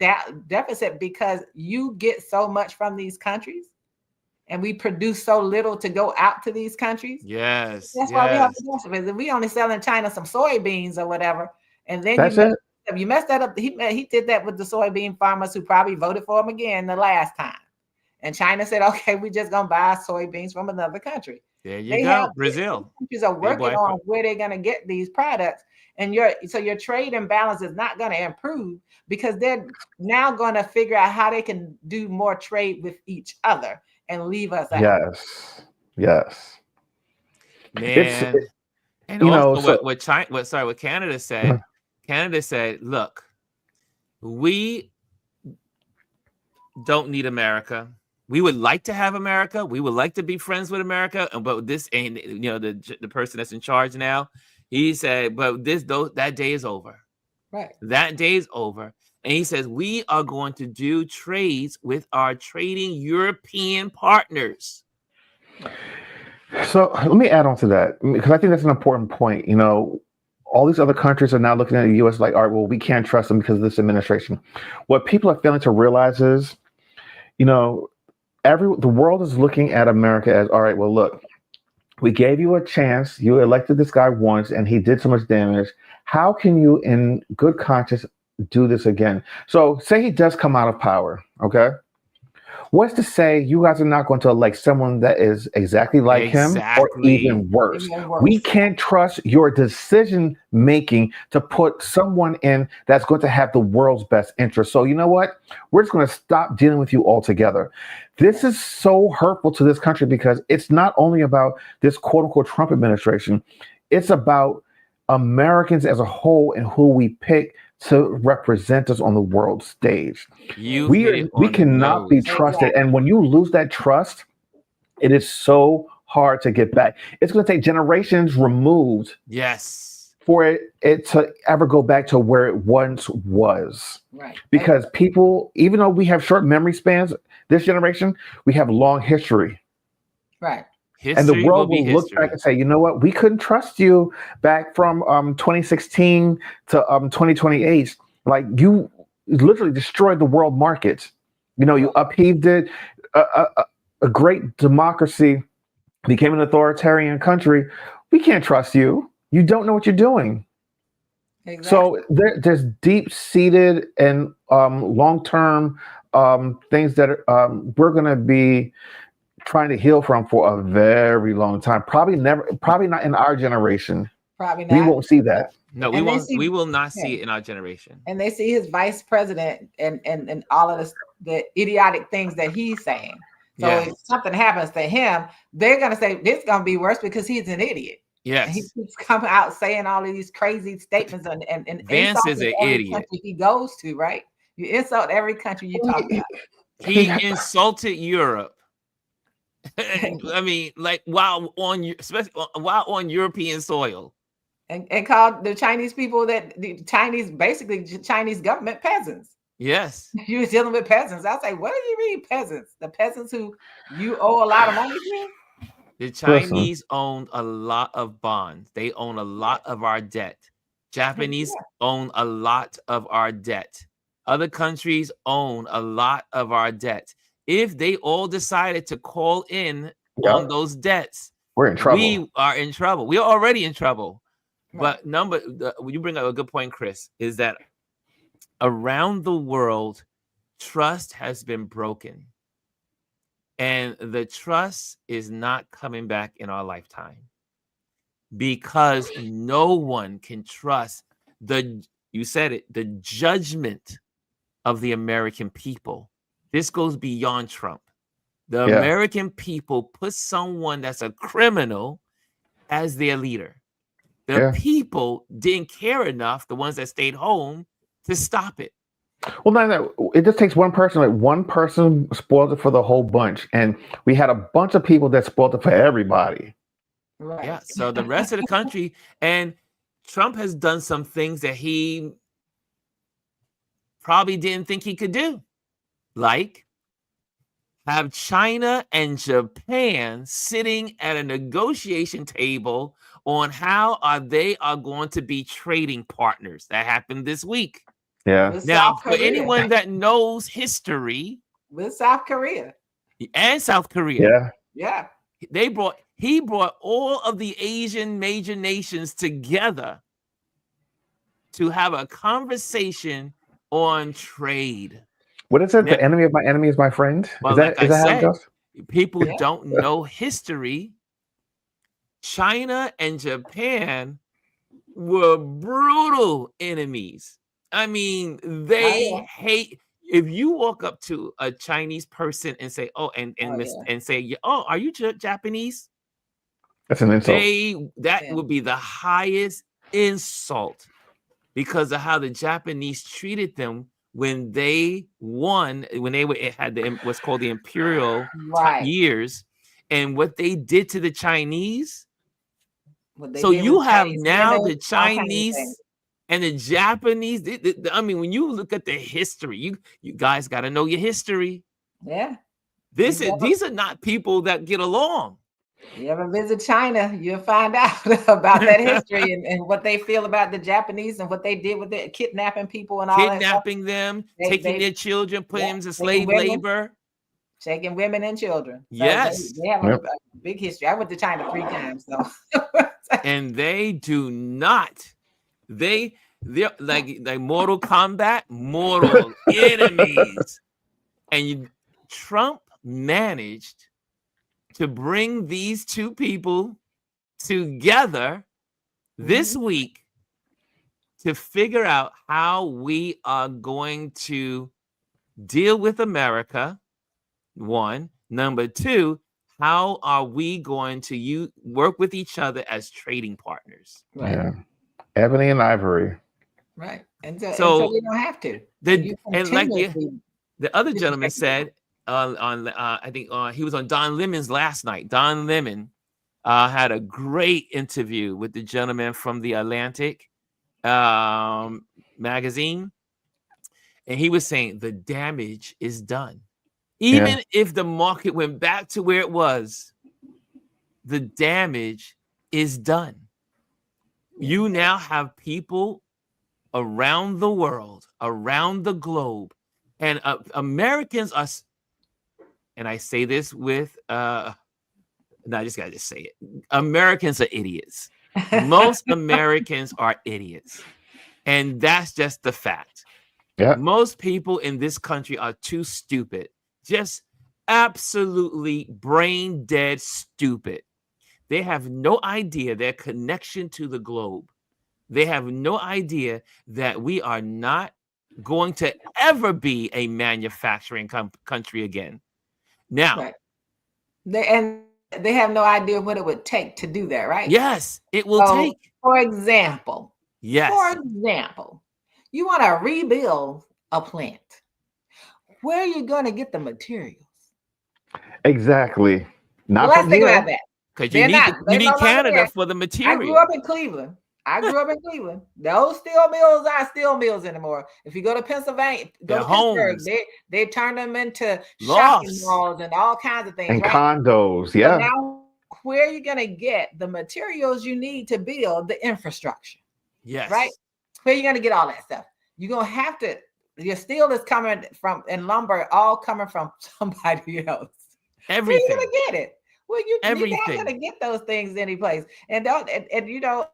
deficit because you get so much from these countries and we produce so little to go out to these countries. Yes. That's why we have the deficit. We only sell in China some soybeans or whatever. And then you messed that up. He did that with the soybean farmers who probably voted for him again the last time. And China said, okay, we're just going to buy soybeans from another country. There you go. Brazil. Countries are working on where they're going to get these products. And your trade imbalance is not going to improve because they're now going to figure out how they can do more trade with each other and leave us out. Yes. Man. And also what Canada said, Canada said, look, we don't need America. We would like to have America. We would like to be friends with America. But this ain't, the person that's in charge now, he said, but that day is over. Right. That day is over. And he says, we are going to do trades with our trading European partners. So let me add on to that, because I think that's an important point. All these other countries are now looking at the U.S. like, all right, well, we can't trust them because of this administration. What people are failing to realize is, the world is looking at America as, all right, well, look, we gave you a chance. You elected this guy once and he did so much damage. How can you, in good conscience, do this again? So say he does come out of power, okay? What's to say you guys are not going to elect someone that is exactly like him or even worse? We can't trust your decision making to put someone in that's going to have the world's best interest. So you know what? We're just going to stop dealing with you altogether. This is so hurtful to this country because it's not only about this quote unquote Trump administration. It's about Americans as a whole and who we pick to represent us on the world stage. We cannot be trusted. And when you lose that trust, it is so hard to get back. It's going to take generations removed. Yes. For it to ever go back to where it once was. Right. Because people, even though we have short memory spans, this generation, we have long history. Right. And the world will look back and say, you know what? We couldn't trust you back from 2016 to 2028. Like you literally destroyed the world market. You upheaved it. A great democracy became an authoritarian country. We can't trust you. You don't know what you're doing. Exactly. So there's deep-seated and long-term things that we're going to be trying to heal from for a very long time. Probably not in our generation. Probably not. We won't see that. No, we won't. We will not see it in our generation. And they see his vice president and all of the idiotic things that he's saying. So if something happens to him, they're gonna say this is gonna be worse because he's an idiot. Yes. And he keeps coming out saying all of these crazy statements and Vance is an idiot. He goes to, right? You insult every country you talk about. He insulted Europe. I mean, like while on European soil, and called the Chinese people basically Chinese government peasants. Yes, you were dealing with peasants. I say, what do you mean peasants? The peasants who you owe a lot of money to? The Chinese own a lot of bonds. They own a lot of our debt. Japanese own a lot of our debt. Other countries own a lot of our debt. If they all decided to call in on those debts, we're in trouble. We are in trouble. We are already in trouble. But you bring up a good point, Chris, is that around the world, trust has been broken. And the trust is not coming back in our lifetime. Because no one can trust you said it, the judgment of the American people. This goes beyond Trump. The American people put someone that's a criminal as their leader. The people didn't care enough, the ones that stayed home, to stop it. Well, no, it just takes one person. Like one person spoiled it for the whole bunch. And we had a bunch of people that spoiled it for everybody. Right. Yeah. So the rest of the country, and Trump has done some things that he probably didn't think he could do, like have China and Japan sitting at a negotiation table on how they are going to be trading partners. That happened this week. Yeah. With Now, South for Korea. anyone that knows history, With South Korea. and South Korea, Yeah. he brought all of the Asian major nations together to have a conversation on trade. What is it? The enemy of my enemy is my friend? Well, is that how it goes? People don't know history. China and Japan were brutal enemies. I mean, they hate. If you walk up to a Chinese person and say, "Oh," and say, "Oh, are you Japanese?" That's an insult. That would be the highest insult because of how the Japanese treated them when they won, when they had what's called the imperial years, and what they did to the Chinese. So you have now the Chinese and the Japanese. I mean, when you look at the history, you guys got to know your history. Yeah. These are not people that get along. You ever visit China, you'll find out about that history and what they feel about the Japanese and what they did with it, kidnapping people and all that. Kidnapping them, taking their children, putting them to slave labor. Taking women and children. So yes. They have a big history. I went to China 3 times, though. And they do not. They're like Mortal Kombat, mortal enemies. And Trump managed to bring these two people together this week to figure out how we are going to deal with America. One. Number two, how are we going to work with each other as trading partners? Right. Yeah. Ebony and ivory. Right. And so we don't have to. And like the other gentleman said, I think he was on Don Lemon's last night. Don Lemon had a great interview with the gentleman from the Atlantic magazine, and he was saying the damage is done. Even if the market went back to where it was, the damage is done. You now have people around the world, around the globe, and Americans are. And I say this with, I just gotta say it. Americans are idiots. Most Americans are idiots. And that's just the fact. Yeah. Most people in this country are too stupid. Just absolutely brain dead stupid. They have no idea their connection to the globe. They have no idea that we are not going to ever be a manufacturing country again. Now, they have no idea what it would take to do that, right? Yes, it will take. For example, you want to rebuild a plant. Where are you going to get the materials? Exactly. Let's think about that. Because you need Canada for the material. I grew up in Cleveland. Those steel mills aren't steel mills anymore. If you go to Pennsylvania, go to Pittsburgh, they turn them into shopping malls and all kinds of things. And condos, yeah. But now where are you going to get the materials you need to build the infrastructure? Yes. Right? Where are you going to get all that stuff? You're going to have to, your steel is coming from, and lumber, all coming from somebody else. Everything. Where are you going to get it? Well, you're not going to get those things any place. And you know,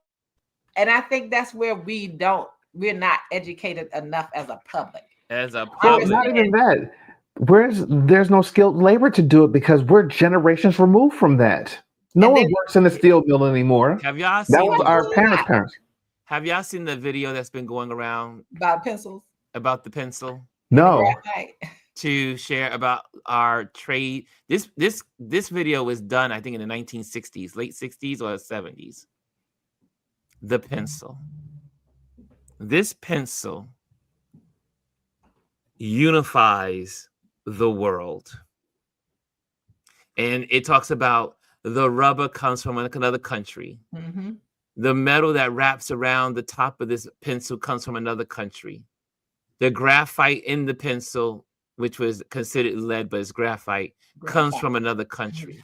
and I think that's where we're not educated enough as a public. Well, not even that. There's no skilled labor to do it because we're generations removed from that. No one works in the steel mill anymore. Have y'all that seen was our parents? Have y'all seen the video that's been going around about pencils? About the pencil? No. To share about our trade. This video was done, I think, in the 1960s, late 60s or 70s. The pencil. This pencil unifies the world. And it talks about the rubber comes from another country. Mm-hmm. The metal that wraps around the top of this pencil comes from another country. The graphite in the pencil, which was considered lead, but it's graphite, comes from another country.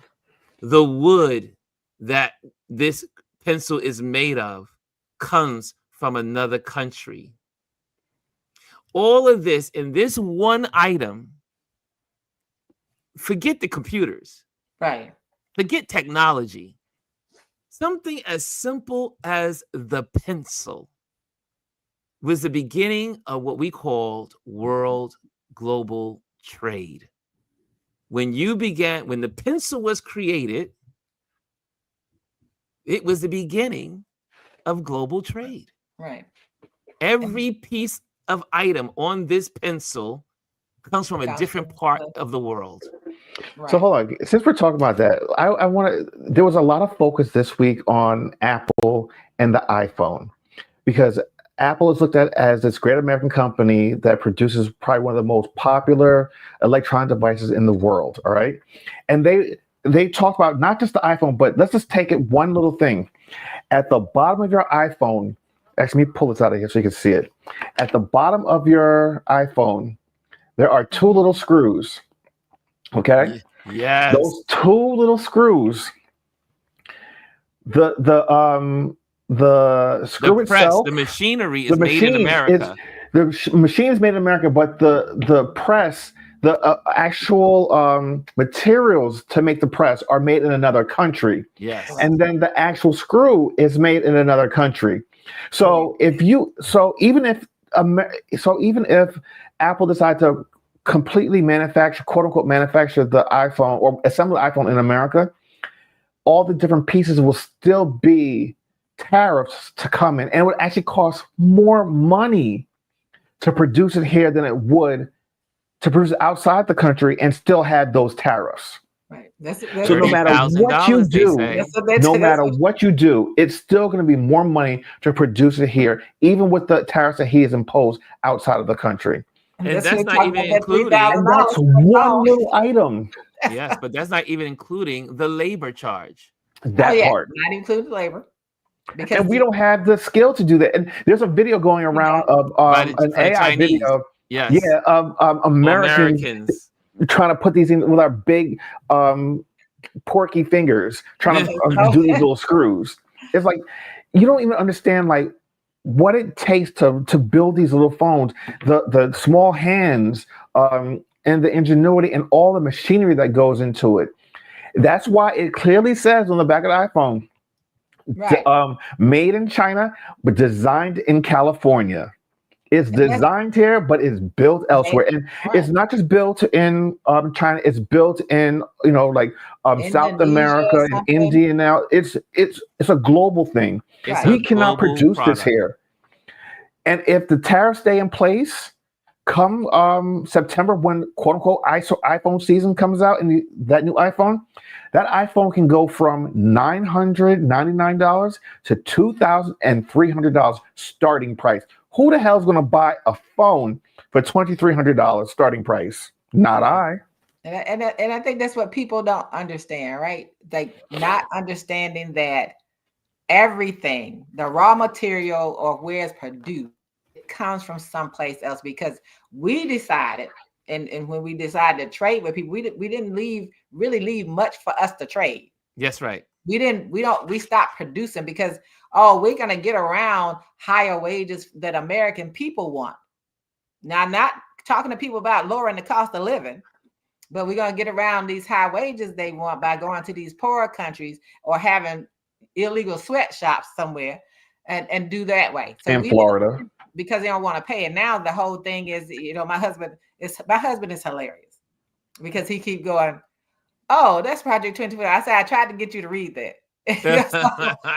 The wood that this pencil is made of comes from another country. All of this in this one item, forget the computers. Right. Forget technology. Something as simple as the pencil was the beginning of what we called world global trade. When the pencil was created, it was the beginning of global trade. Right. Every piece of item on this pencil comes from a different part of the world. Right. So hold on. Since we're talking about that, I want to. There was a lot of focus this week on Apple and the iPhone because Apple is looked at as this great American company that produces probably one of the most popular electronic devices in the world. All right, and they talk about not just the iPhone, but let's just take it one little thing. At the bottom of your iPhone, actually, let me pull this out of here so you can see it. At the bottom of your iPhone, there are two little screws. Okay. Yes. Those two little screws. The screw itself. The machinery is made in America. The machine is made in America, but the press, the actual materials to make the press are made in another country. Yes. And then the actual screw is made in another country. So even if Apple decides to completely manufacture, quote unquote, manufacture the iPhone or assemble the iPhone in America, all the different pieces will still be tariffs to come in, and it would actually cost more money to produce it here than it would to produce it outside the country and still have those tariffs. Right. So no matter what you do, what you do, it's still going to be more money to produce it here, even with the tariffs that he has imposed outside of the country. And that's not even including. And that's one little item. Yes, but that's not even including the labor charge. That part. Not including labor. Because we don't have the skill to do that. And there's a video going around of an AI video. Yes. Yeah, of Americans trying to put these in with our big porky fingers, trying to do these little screws. It's like you don't even understand like what it takes to build these little phones, the small hands, and the ingenuity and all the machinery that goes into it. That's why it clearly says on the back of the iPhone, right. Made in China, but designed in California. It's designed here, but it's built elsewhere. And it's not just built in China, it's built in, South America and India now. It's a global thing. We cannot produce this here. And if the tariffs stay in place, come September when quote unquote iPhone season comes out and that new iPhone, that iPhone can go from $999 to $2,300 starting price. Who the hell is going to buy a phone for $2,300 starting price? Not I. And I think that's what people don't understand, right? Like not understanding that everything, the raw material or where it's produced, it comes from someplace else because we decided, and when we decided to trade with people, we didn't really leave much for us to trade. Yes, right. We stopped producing because, oh, we're going to get around higher wages that American people want. Now, not talking to people about lowering the cost of living, but we're going to get around these high wages they want by going to these poorer countries or having illegal sweatshops somewhere and do that way. So in Florida, because they don't want to pay. And now the whole thing is, my husband is hilarious because he keep going, oh, that's Project 24. I said, I tried to get you to read that.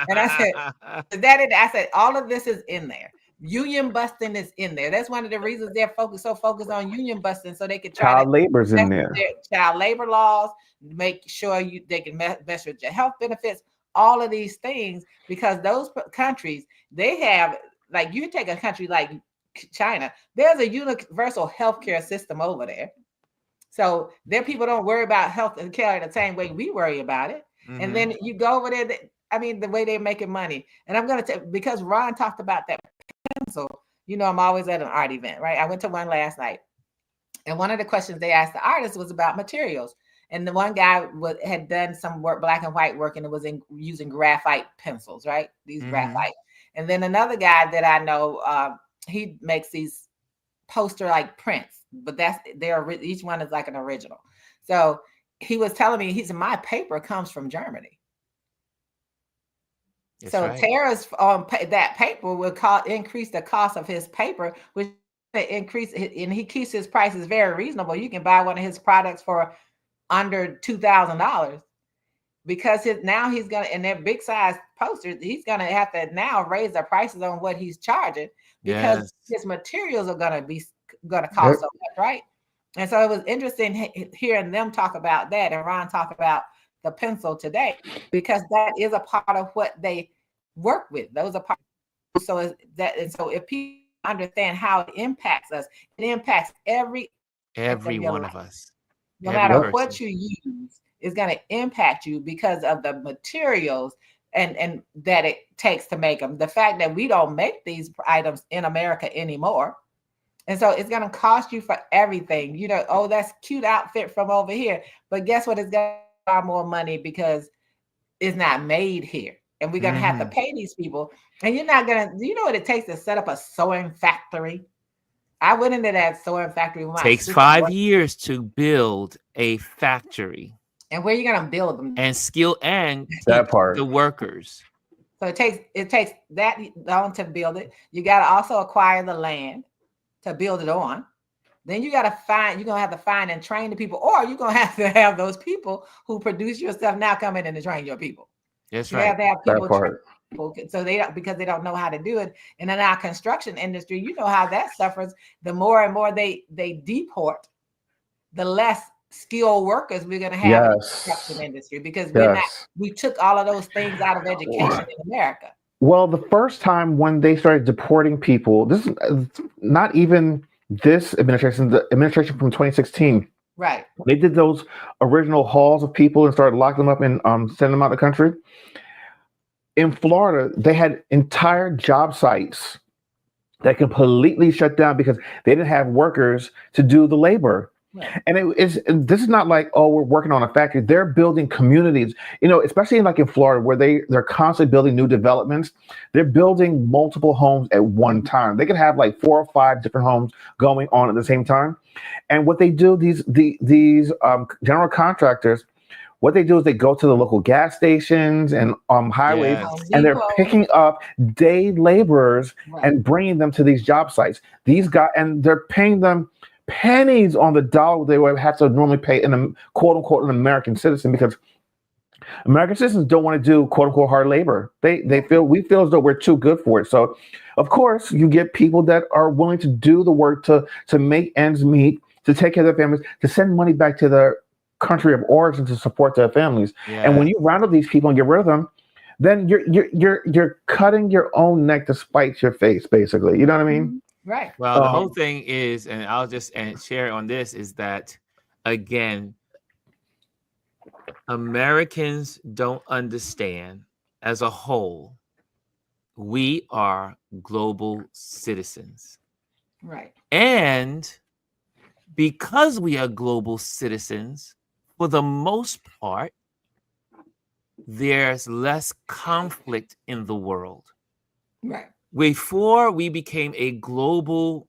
And I said, all of this is in there. Union busting is in there. That's one of the reasons they're so focused on union busting, so they can try child labor's in there. Child labor laws, make sure they can mess with your health benefits, all of these things, because those countries, they have, like, you take a country like China, there's a universal healthcare system over there. So their people don't worry about health and care the same way we worry about it. Mm-hmm. And then you go over there, the way they're making money. And I'm going to because Ron talked about that pencil, I'm always at an art event, right? I went to one last night. And one of the questions they asked the artist was about materials. And the one guy had done some work, black and white work, and it was using graphite pencils, right? These graphite. And then another guy that I know, he makes these poster like prints, but each one is like an original. So he was telling me, he said, my paper comes from Germany. That's so right. Tariffs on that paper will increase the cost of his paper, which increase, and he keeps his prices very reasonable. You can buy one of his products for under $2,000 because now he's gonna, in that big size posters, he's gonna have to now raise the prices on what he's charging because his materials are gonna cost so much, right? And so it was interesting hearing them talk about that, and Ron talk about the pencil today, because that is a part of what they work with. Those are part. So if people understand how it impacts us, it impacts every one of us. No matter what you use, is going to impact you because of the materials and that it takes to make them. The fact that we don't make these items in America anymore. And so it's going to cost you for everything. Oh, that's cute outfit from over here. But guess what? It's going to cost more money because it's not made here. And we're going to have to pay these people. And you're not going to, what it takes to set up a sewing factory? I went into that sewing factory. Takes 5 years to build a factory. And where are you going to build them? And skill and that part. The workers. So it takes that long to build it. You got to also acquire the land to build it on. Then you're going to have to find and train the people, or you're going to have those people who produce your stuff now come in and train your people. That's you right. Have to have people that part. So because they don't know how to do it. And in our construction industry, you know how that suffers. The more and more they deport, the less skilled workers we're going to have in the construction industry, because we took all of those things out of education in America. Well, the first time when they started deporting people, this is not even this administration, the administration from 2016. Right. They did those original hauls of people and started locking them up and sending them out of the country. In Florida, they had entire job sites that completely shut down because they didn't have workers to do the labor. Right. And this is not like, oh, we're working on a factory. They're building communities, especially like in Florida, where they're constantly building new developments. They're building multiple homes at one time. They can have like 4 or 5 different homes going on at the same time. And what they do, these general contractors, what they do is they go to the local gas stations and highways, and they're picking up day laborers and bringing them to these job sites. These guys, and they're paying them pennies on the dollar they would have to normally pay in a quote unquote an American citizen, because American citizens don't want to do quote unquote hard labor. We feel as though we're too good for it. So of course you get people that are willing to do the work to make ends meet, to take care of their families, to send money back to their country of origin to support their families. And when you round up these people and get rid of them, then you're cutting your own neck to spite your face, basically. You know what I mean? Right. Well, the whole thing is, and I'll just share on this, is that, again, Americans don't understand as a whole, we are global citizens. Right. And because we are global citizens, for the most part, there's less conflict in the world. Right. Before we became a global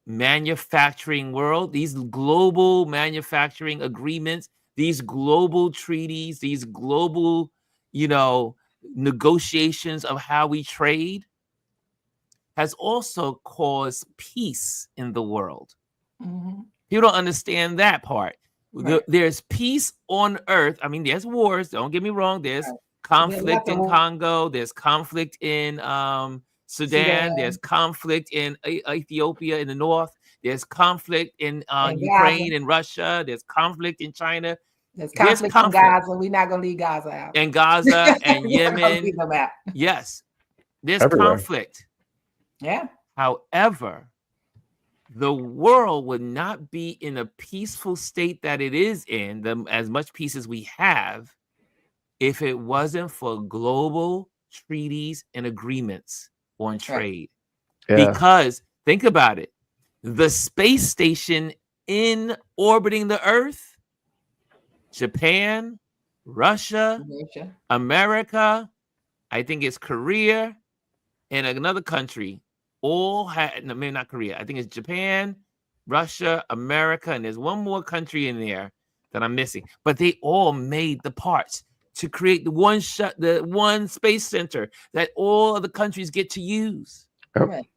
manufacturing world, these global manufacturing agreements, these global treaties, these global, negotiations of how we trade has also caused peace in the world. Mm-hmm. People don't understand that part. Right. There's peace on earth. I mean, there's wars. Don't get me wrong. There's Right. conflict in nothing- Congo. There's conflict in Sudan. There's conflict in Ethiopia in the north. There's conflict in Ukraine and Russia. There's conflict in China. There's conflict in Gaza. We're not going to leave Gaza out. And Gaza and Yemen. Leave them out. Yes. There's Everywhere. conflict. Yeah. However, the world would not be in a peaceful state that it is in, as much peace as we have, if it wasn't for global treaties and agreements on trade. Yeah. Because think about it, the space station in orbiting the Earth, Japan, Russia, America, I think it's Korea, and another country, all had, no, maybe not Korea, I think it's Japan, Russia, America, and there's one more country in there that I'm missing, but they all made the parts to create the one space center that all of the countries get to use. Yep. Right.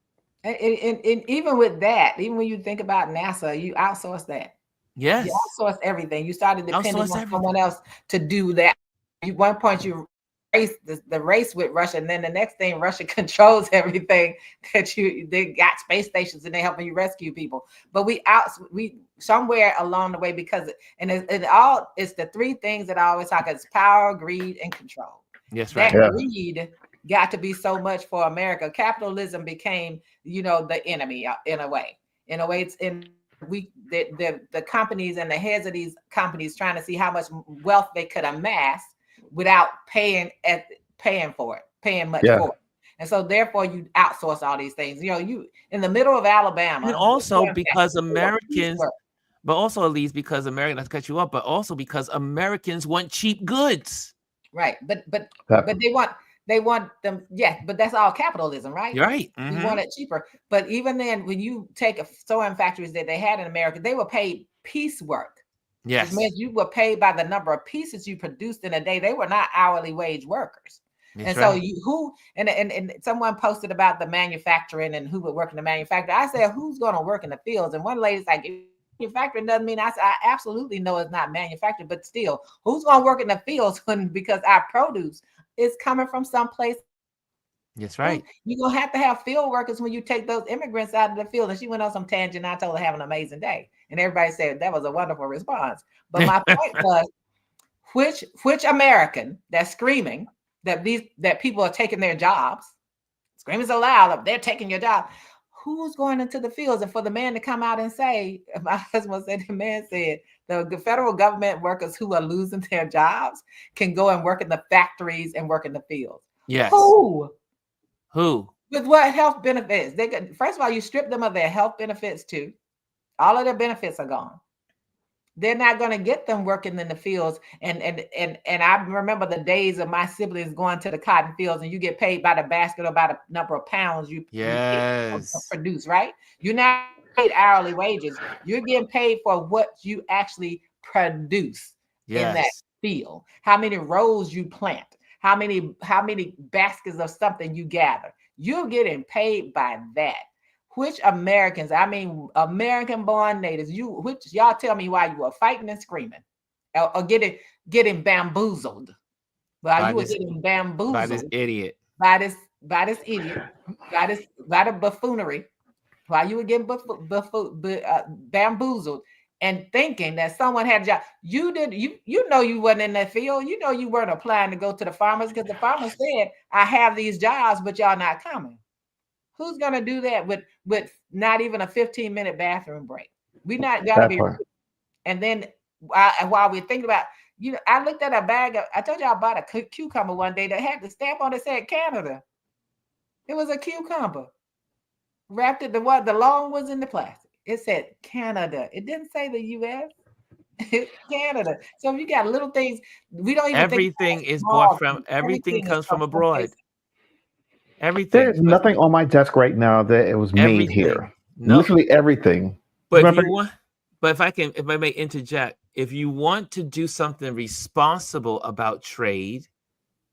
And even with that, even when you think about NASA, you outsource that. Yes. You outsource everything. You started depending on someone else to do that. At one point, you race the race with Russia, and then the next thing, Russia controls everything they got space stations and they're helping you rescue people. But we somewhere along the way, because it's the three things that I always talk about: power, greed, and control. Yes, right. That greed got to be so much for America. Capitalism became, the enemy in a way. In a way, it's in the companies and the heads of these companies trying to see how much wealth they could amass without paying much for it. And so therefore you outsource all these things. You in the middle of Alabama. And also because Americans, but also at least because Americans, not to cut you up, but also because Americans want cheap goods. Right. But they want them, but that's all capitalism, right? You're right. Mm-hmm. You want it cheaper. But even then, when you take sewing factories that they had in America, they were paid piecework. Yes. Which meant you were paid by the number of pieces you produced in a day. They were not hourly wage workers. That's and right. So and someone posted about the manufacturing and who would work in the manufacturing. I said, who's going to work in the fields? And one lady's like, manufacturing doesn't mean I absolutely know it's not manufactured, but still, who's going to work in the fields because our produce is coming from someplace? That's right. You're going to have field workers when you take those immigrants out of the field. And she went on some tangent. I told her have an amazing day. And everybody said that was a wonderful response. But my point was, which American that's screaming that people are taking their jobs, screaming so loud, they're taking your job. Who's going into the fields? And for the man to come out and say, my husband said, the man said, the federal government workers who are losing their jobs can go and work in the factories and work in the fields. Yes. Who? With what health benefits? First of all, you strip them of their health benefits too. All of their benefits are gone. They're not going to get them working in the fields. And I remember the days of my siblings going to the cotton fields, and you get paid by the basket or by the number of pounds you produce, right? You're not paid hourly wages. You're getting paid for what you actually produce in that field. How many rows you plant, how many baskets of something you gather. You're getting paid by that. Which Americans, I mean, American-born natives, y'all tell me why you were fighting and screaming or getting bamboozled. While you were getting bamboozled by this idiot. By this idiot, by the buffoonery, while you were getting bamboozled and thinking that someone had a job. You wasn't in that field. You weren't applying to go to the farmers because the farmers said, I have these jobs, but y'all not coming. Who's going to do that with not even a 15-minute bathroom break? We not got to be. And then while we're thinking about, I looked at a bag I told you I bought a cucumber one day that had the stamp on it said Canada. It was a cucumber. Wrapped it, the long was in the plastic. It said Canada. It didn't say the U.S. Canada. So if you got little things, we don't even Everything think is small bought from. things. Everything Everything is comes from from abroad. someplace. Everything. There's nothing on my desk right now that it was made Everything. here. No. Literally everything. But if Remember, you want, but if I may interject, if you want to do something responsible about trade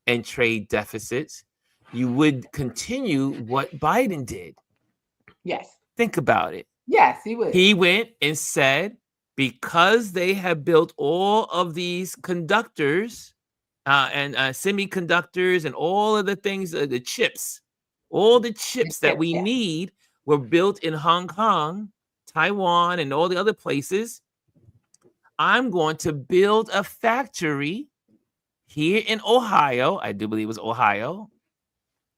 and trade deficits, you would continue what Biden did. Yes. Think about it. Yes, he would. He went and said, because they have built all of these conductors and semiconductors and all of the things, the chips, all the chips that we need were built in Hong Kong, Taiwan, and all the other places. I'm going to build a factory here in Ohio. I do believe it was Ohio.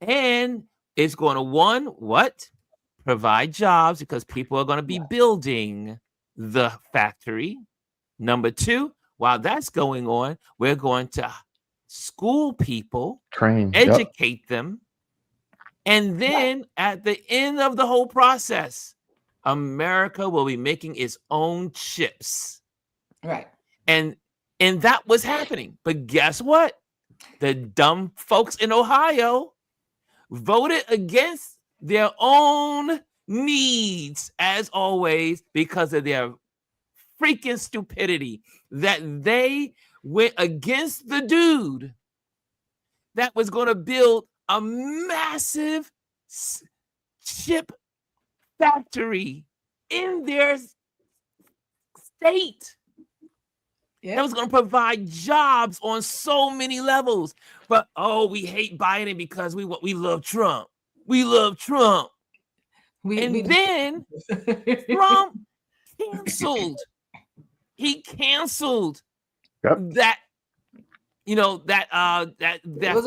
And it's going to, provide jobs because people are going to be building the factory. Number two, while that's going on, we're going to school people, educate them. And then at the end of the whole process, America will be making its own chips. Right. And that was happening. But guess what? The dumb folks in Ohio voted against their own needs, as always, because of their freaking stupidity, that they went against the dude that was going to build a massive chip factory in their state. That was going to provide jobs on so many levels. But we hate Biden because we love Trump. We love Trump. Then Trump canceled. He canceled that. It was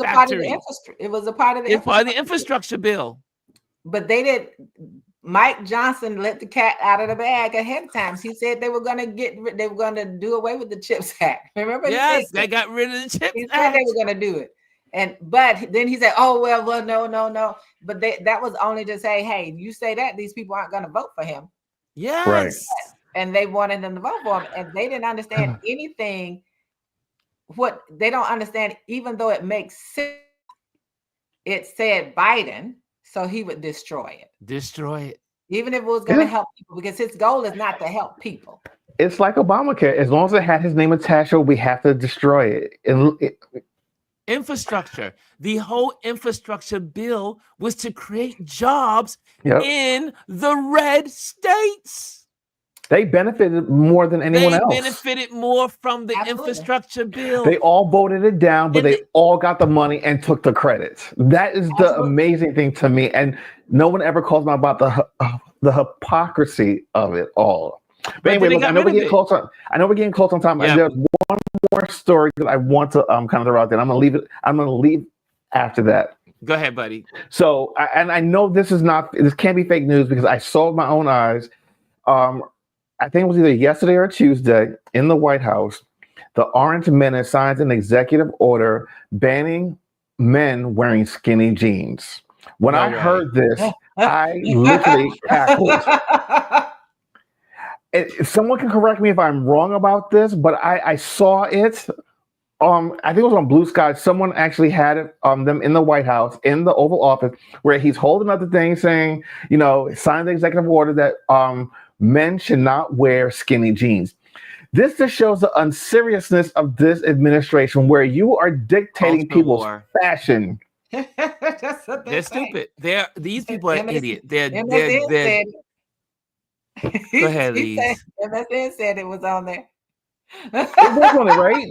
factory. A part of the it was a part of the infrastructure bill. But they did. Mike Johnson let the cat out of the bag ahead of time. He said they were going to do away with the CHIPS Act. Remember? Yes, they got rid of the CHIPS Act. He said they were going to do it. But then he said, no. But that was only to say, hey, you say that, these people aren't going to vote for him. Yes. Right. And they wanted them to vote for him. And they didn't understand anything. What they don't understand, even though it makes sense, it said Biden, so he would destroy it. Even if it was going to help people, because his goal is not to help people. It's like Obamacare. As long as it had his name attached to it, we have to destroy it. Infrastructure. The whole infrastructure bill was to create jobs in the red states. They benefited more than anyone else. They benefited more from the infrastructure bill. They all voted it down, but they all got the money and took the credit. That is the amazing thing to me. And no one ever calls me about the hypocrisy of it all. But anyway, look, I know we're getting close on time. Yeah. There's one more story that I want to kind of throw out there. I'm going to leave after that. Go ahead, buddy. So, and I know this can't be fake news because I saw it with my own eyes. I think it was either yesterday or Tuesday in the White House. The Orange Menace signs an executive order banning men wearing skinny jeans. When I heard this, I literally cackled. Someone can correct me if I'm wrong about this, but I saw it. I think it was on Blue Sky. Someone actually had it them in the White House, in the Oval Office, where he's holding up the thing saying, sign the executive order that men should not wear skinny jeans. This just shows the unseriousness of this administration, where you are dictating people's fashion. They're stupid. These people are idiots. They're Go ahead, Lise. MSN said it was on there. It was on it, right?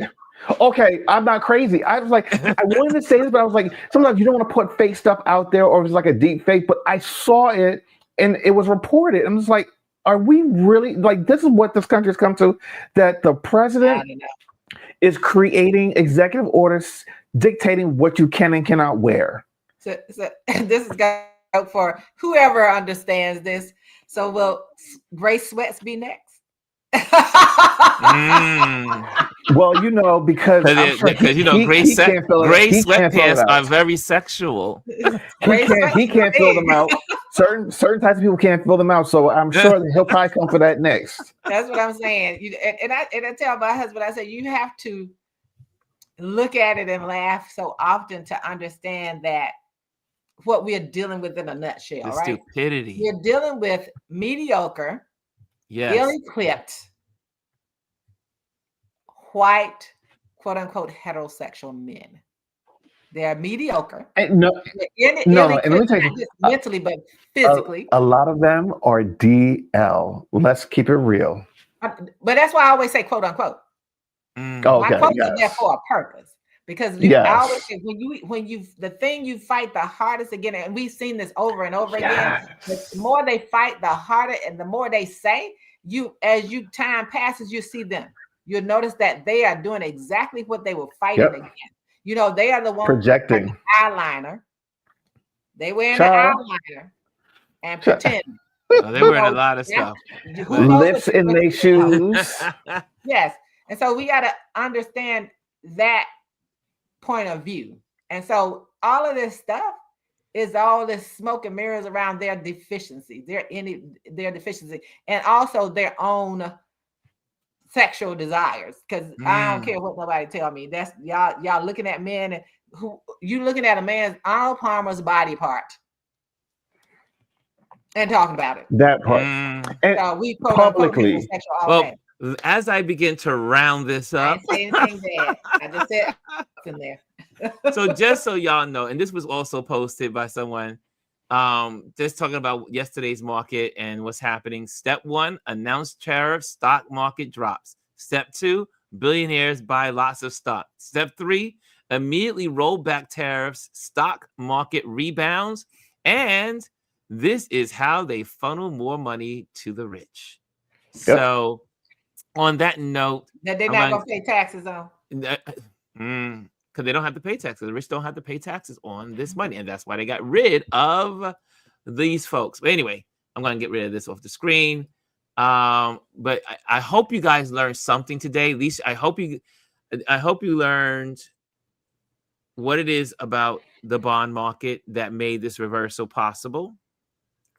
Okay, I'm not crazy. I was like, I wanted to say this, but I was like, sometimes you don't want to put fake stuff out there, or it's like a deep fake. But I saw it, and it was reported. I'm just like, are we really this is what this country has come to, that the president is creating executive orders dictating what you can and cannot wear? So this is going for whoever understands this. So will gray sweats be next? Well, you know, because I'm sure because you know, gray sweatpants are very sexual. He can't fill them out. Certain types of people can't fill them out. So I'm sure that he'll probably come for that next. That's what I'm saying. And I tell my husband, I said, you have to look at it and laugh so often to understand that what we are dealing with in a nutshell, The right? stupidity. We're dealing with mediocre, ill-equipped, white, quote unquote, heterosexual men. They are mediocre. And and let me tell you, not just mentally, but physically. A lot of them are DL. Let's keep it real. But that's why I always say quote unquote. My quote is there for a purpose. Because I always say when you the thing you fight the hardest again, and we've seen this over and over again, the more they fight, the harder, and the more they say, as time passes, you see them. You'll notice that they are doing exactly what they were fighting against. You know, they are the ones projecting the eyeliner. They wearing the eyeliner and pretend. They're wearing a lot of stuff. Lips in their shoes. Yes. And so we got to understand that point of view. And so all of this stuff is all this smoke and mirrors around their deficiency, their deficiency, and also their own sexual desires. Because I don't care what nobody tell me. That's y'all looking at men who you looking at a man's Arnold Palmer's body part and talking about it. That part. And so we publicly. Well, as I begin to round this up, I didn't say anything bad. I just said in there. So just so y'all know, and this was also posted by someone, just talking about yesterday's market and what's happening. Step 1, announced tariffs, stock market drops. Step 2, billionaires buy lots of stock. Step 3, immediately roll back tariffs, stock market rebounds. And this is how they funnel more money to the rich. Yep. So on that note, that they're not going to pay taxes on. Because they don't have to pay taxes. The rich don't have to pay taxes on this money. And that's why they got rid of these folks. But anyway, I'm going to get rid of this off the screen. But I hope you guys learned something today. At least I hope you learned what it is about the bond market that made this reversal possible.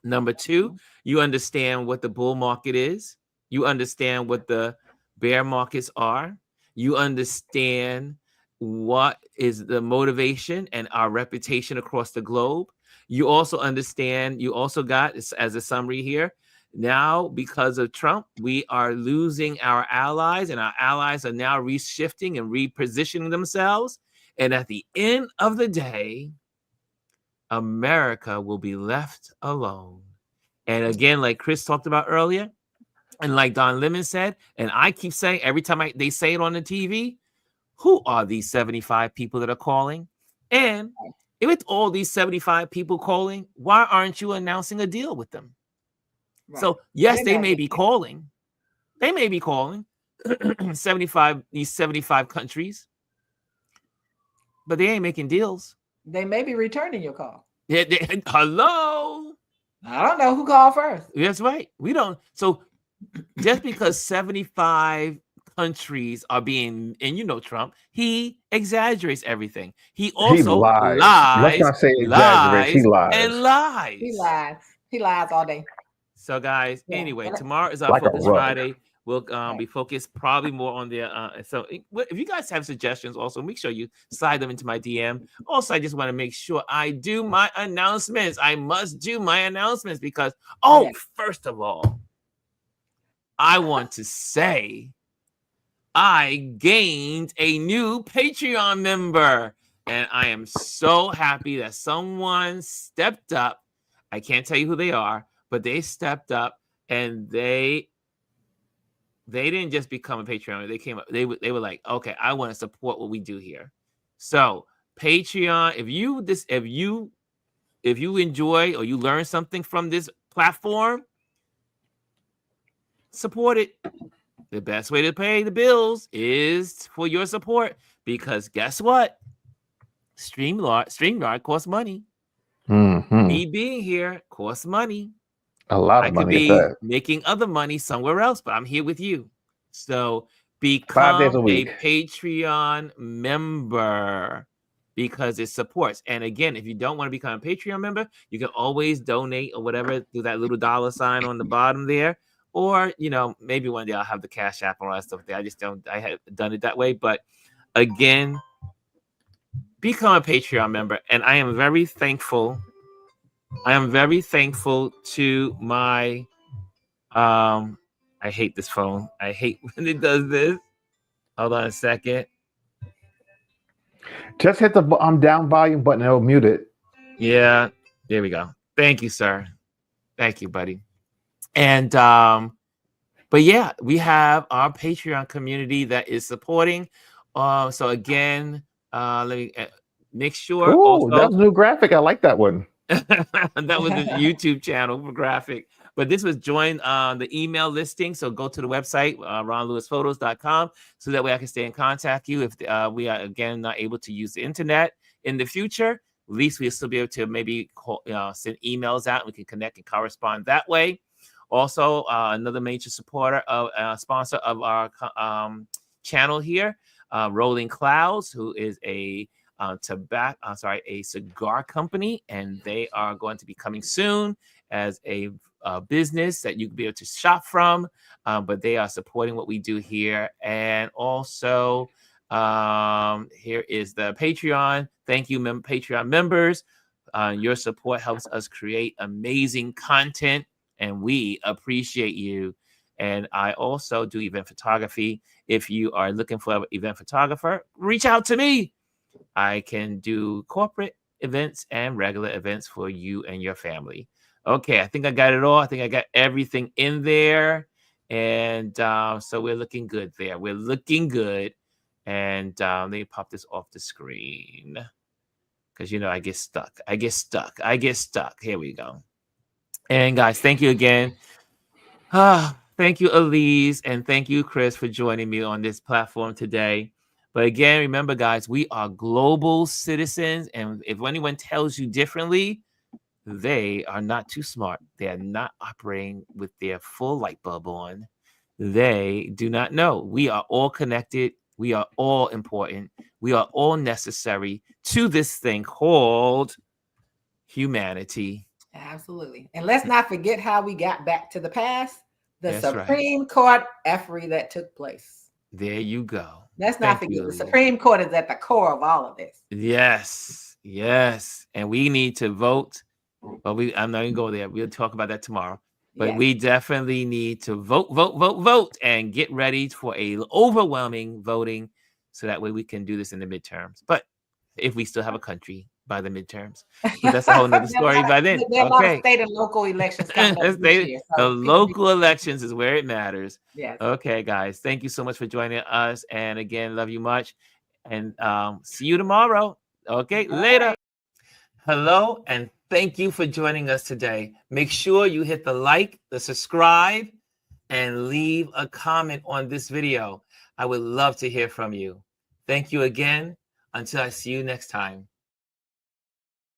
Number 2, you understand what the bull market is. You understand what the bear markets are. You understand what is the motivation and our reputation across the globe. You also understand, you also got, as a summary here, now because of Trump, we are losing our allies, and our allies are now reshifting and repositioning themselves. And at the end of the day, America will be left alone. And again, like Chris talked about earlier, and like Don Lemon said, and I keep saying every time they say it on the TV, who are these 75 people that are calling? And with all these 75 people calling, why aren't you announcing a deal with them? Right. So yes, they may be calling. They may be calling 75, these 75 countries, but they ain't making deals. They may be returning your call. Yeah, hello. I don't know who called first. That's right. We don't. So just because 75 countries are being, and you know Trump, he exaggerates everything. He also lies. Let's not say exaggerates. He lies. And lies. He lies. He lies all day. So guys, anyway, tomorrow is our Focus Friday. We'll be focused probably more on the so if you guys have suggestions, also make sure you slide them into my DM. Also, I just want to make sure I do my announcements. I must do my announcements because first of all, I want to say I gained a new Patreon member, and I am so happy that someone stepped up. I can't tell you who they are, but they stepped up, and they didn't just become a Patreon. They came up. They were like, okay, I want to support what we do here. So Patreon, if you enjoy or you learn something from this platform, support it. The best way to pay the bills is for your support, because guess what? StreamYard costs money. Mm-hmm. Me being here costs money. A lot I of could money at be that. making other money somewhere else, but I'm here with you. So 5 days become a a week. Patreon member because it supports. And again, if you don't want to become a Patreon member, you can always donate or whatever through that little $sign on the bottom there. Or, you know, maybe one day I'll have the Cash App and all that stuff there. I haven't done it that way. But again, become a Patreon member. And I am very thankful. I am very thankful to my I hate this phone. I hate when it does this. Hold on a second. Just hit the down volume button. It'll mute it. Yeah, there we go. Thank you, sir. Thank you, buddy. And but yeah, we have our Patreon community that is supporting. So again, let me make sure. Oh, Also, that was a new graphic. I like that one. that was the YouTube channel for graphic. But this was joined the email listing. So go to the website, ronlewisphotos.com, so that way I can stay in contact with you. If we are, again, not able to use the internet in the future, at least we'll still be able to maybe call, send emails out. And we can connect and correspond that way. Also, another major supporter of sponsor of our channel here, Rolling Clouds, who is a cigar company, and they are going to be coming soon as a business that you can be able to shop from. But they are supporting what we do here. And also, here is the Patreon. Thank you, Patreon members. Your support helps us create amazing content, and we appreciate you. And I also do event photography. If you are looking for an event photographer, reach out to me. I can do corporate events and regular events for you and your family. Okay, I think I got it all. I think I got everything in there. And so we're looking good there. We're looking good. And let me pop this off the screen. Because, you know, I get stuck. Here we go. And guys, thank you again. Thank you, Elise. And thank you, Chris, for joining me on this platform today. But again, remember, guys, we are global citizens. And if anyone tells you differently, they are not too smart. They are not operating with their full light bulb on. They do not know. We are all connected. We are all important. We are all necessary to this thing called humanity. Absolutely. And let's not forget how we got back to the past. The That's right. Supreme Court effery that took place. There you go. Let's not forget the Supreme Court is at the core of all of this. Yes, yes. And we need to vote. But I'm not going to go there. We'll talk about that tomorrow. But we definitely need to vote, and get ready for a overwhelming voting so that way we can do this in the midterms. But if we still have a country by the midterms, but that's a whole nother story by then. There are a lot of state and local elections coming up this year. The local elections is where it matters. Yes. Okay, guys. Thank you so much for joining us. And again, love you much. And see you tomorrow. Okay, later. Right. Hello, and thank you for joining us today. Make sure you hit the like, the subscribe, and leave a comment on this video. I would love to hear from you. Thank you again. Until I see you next time.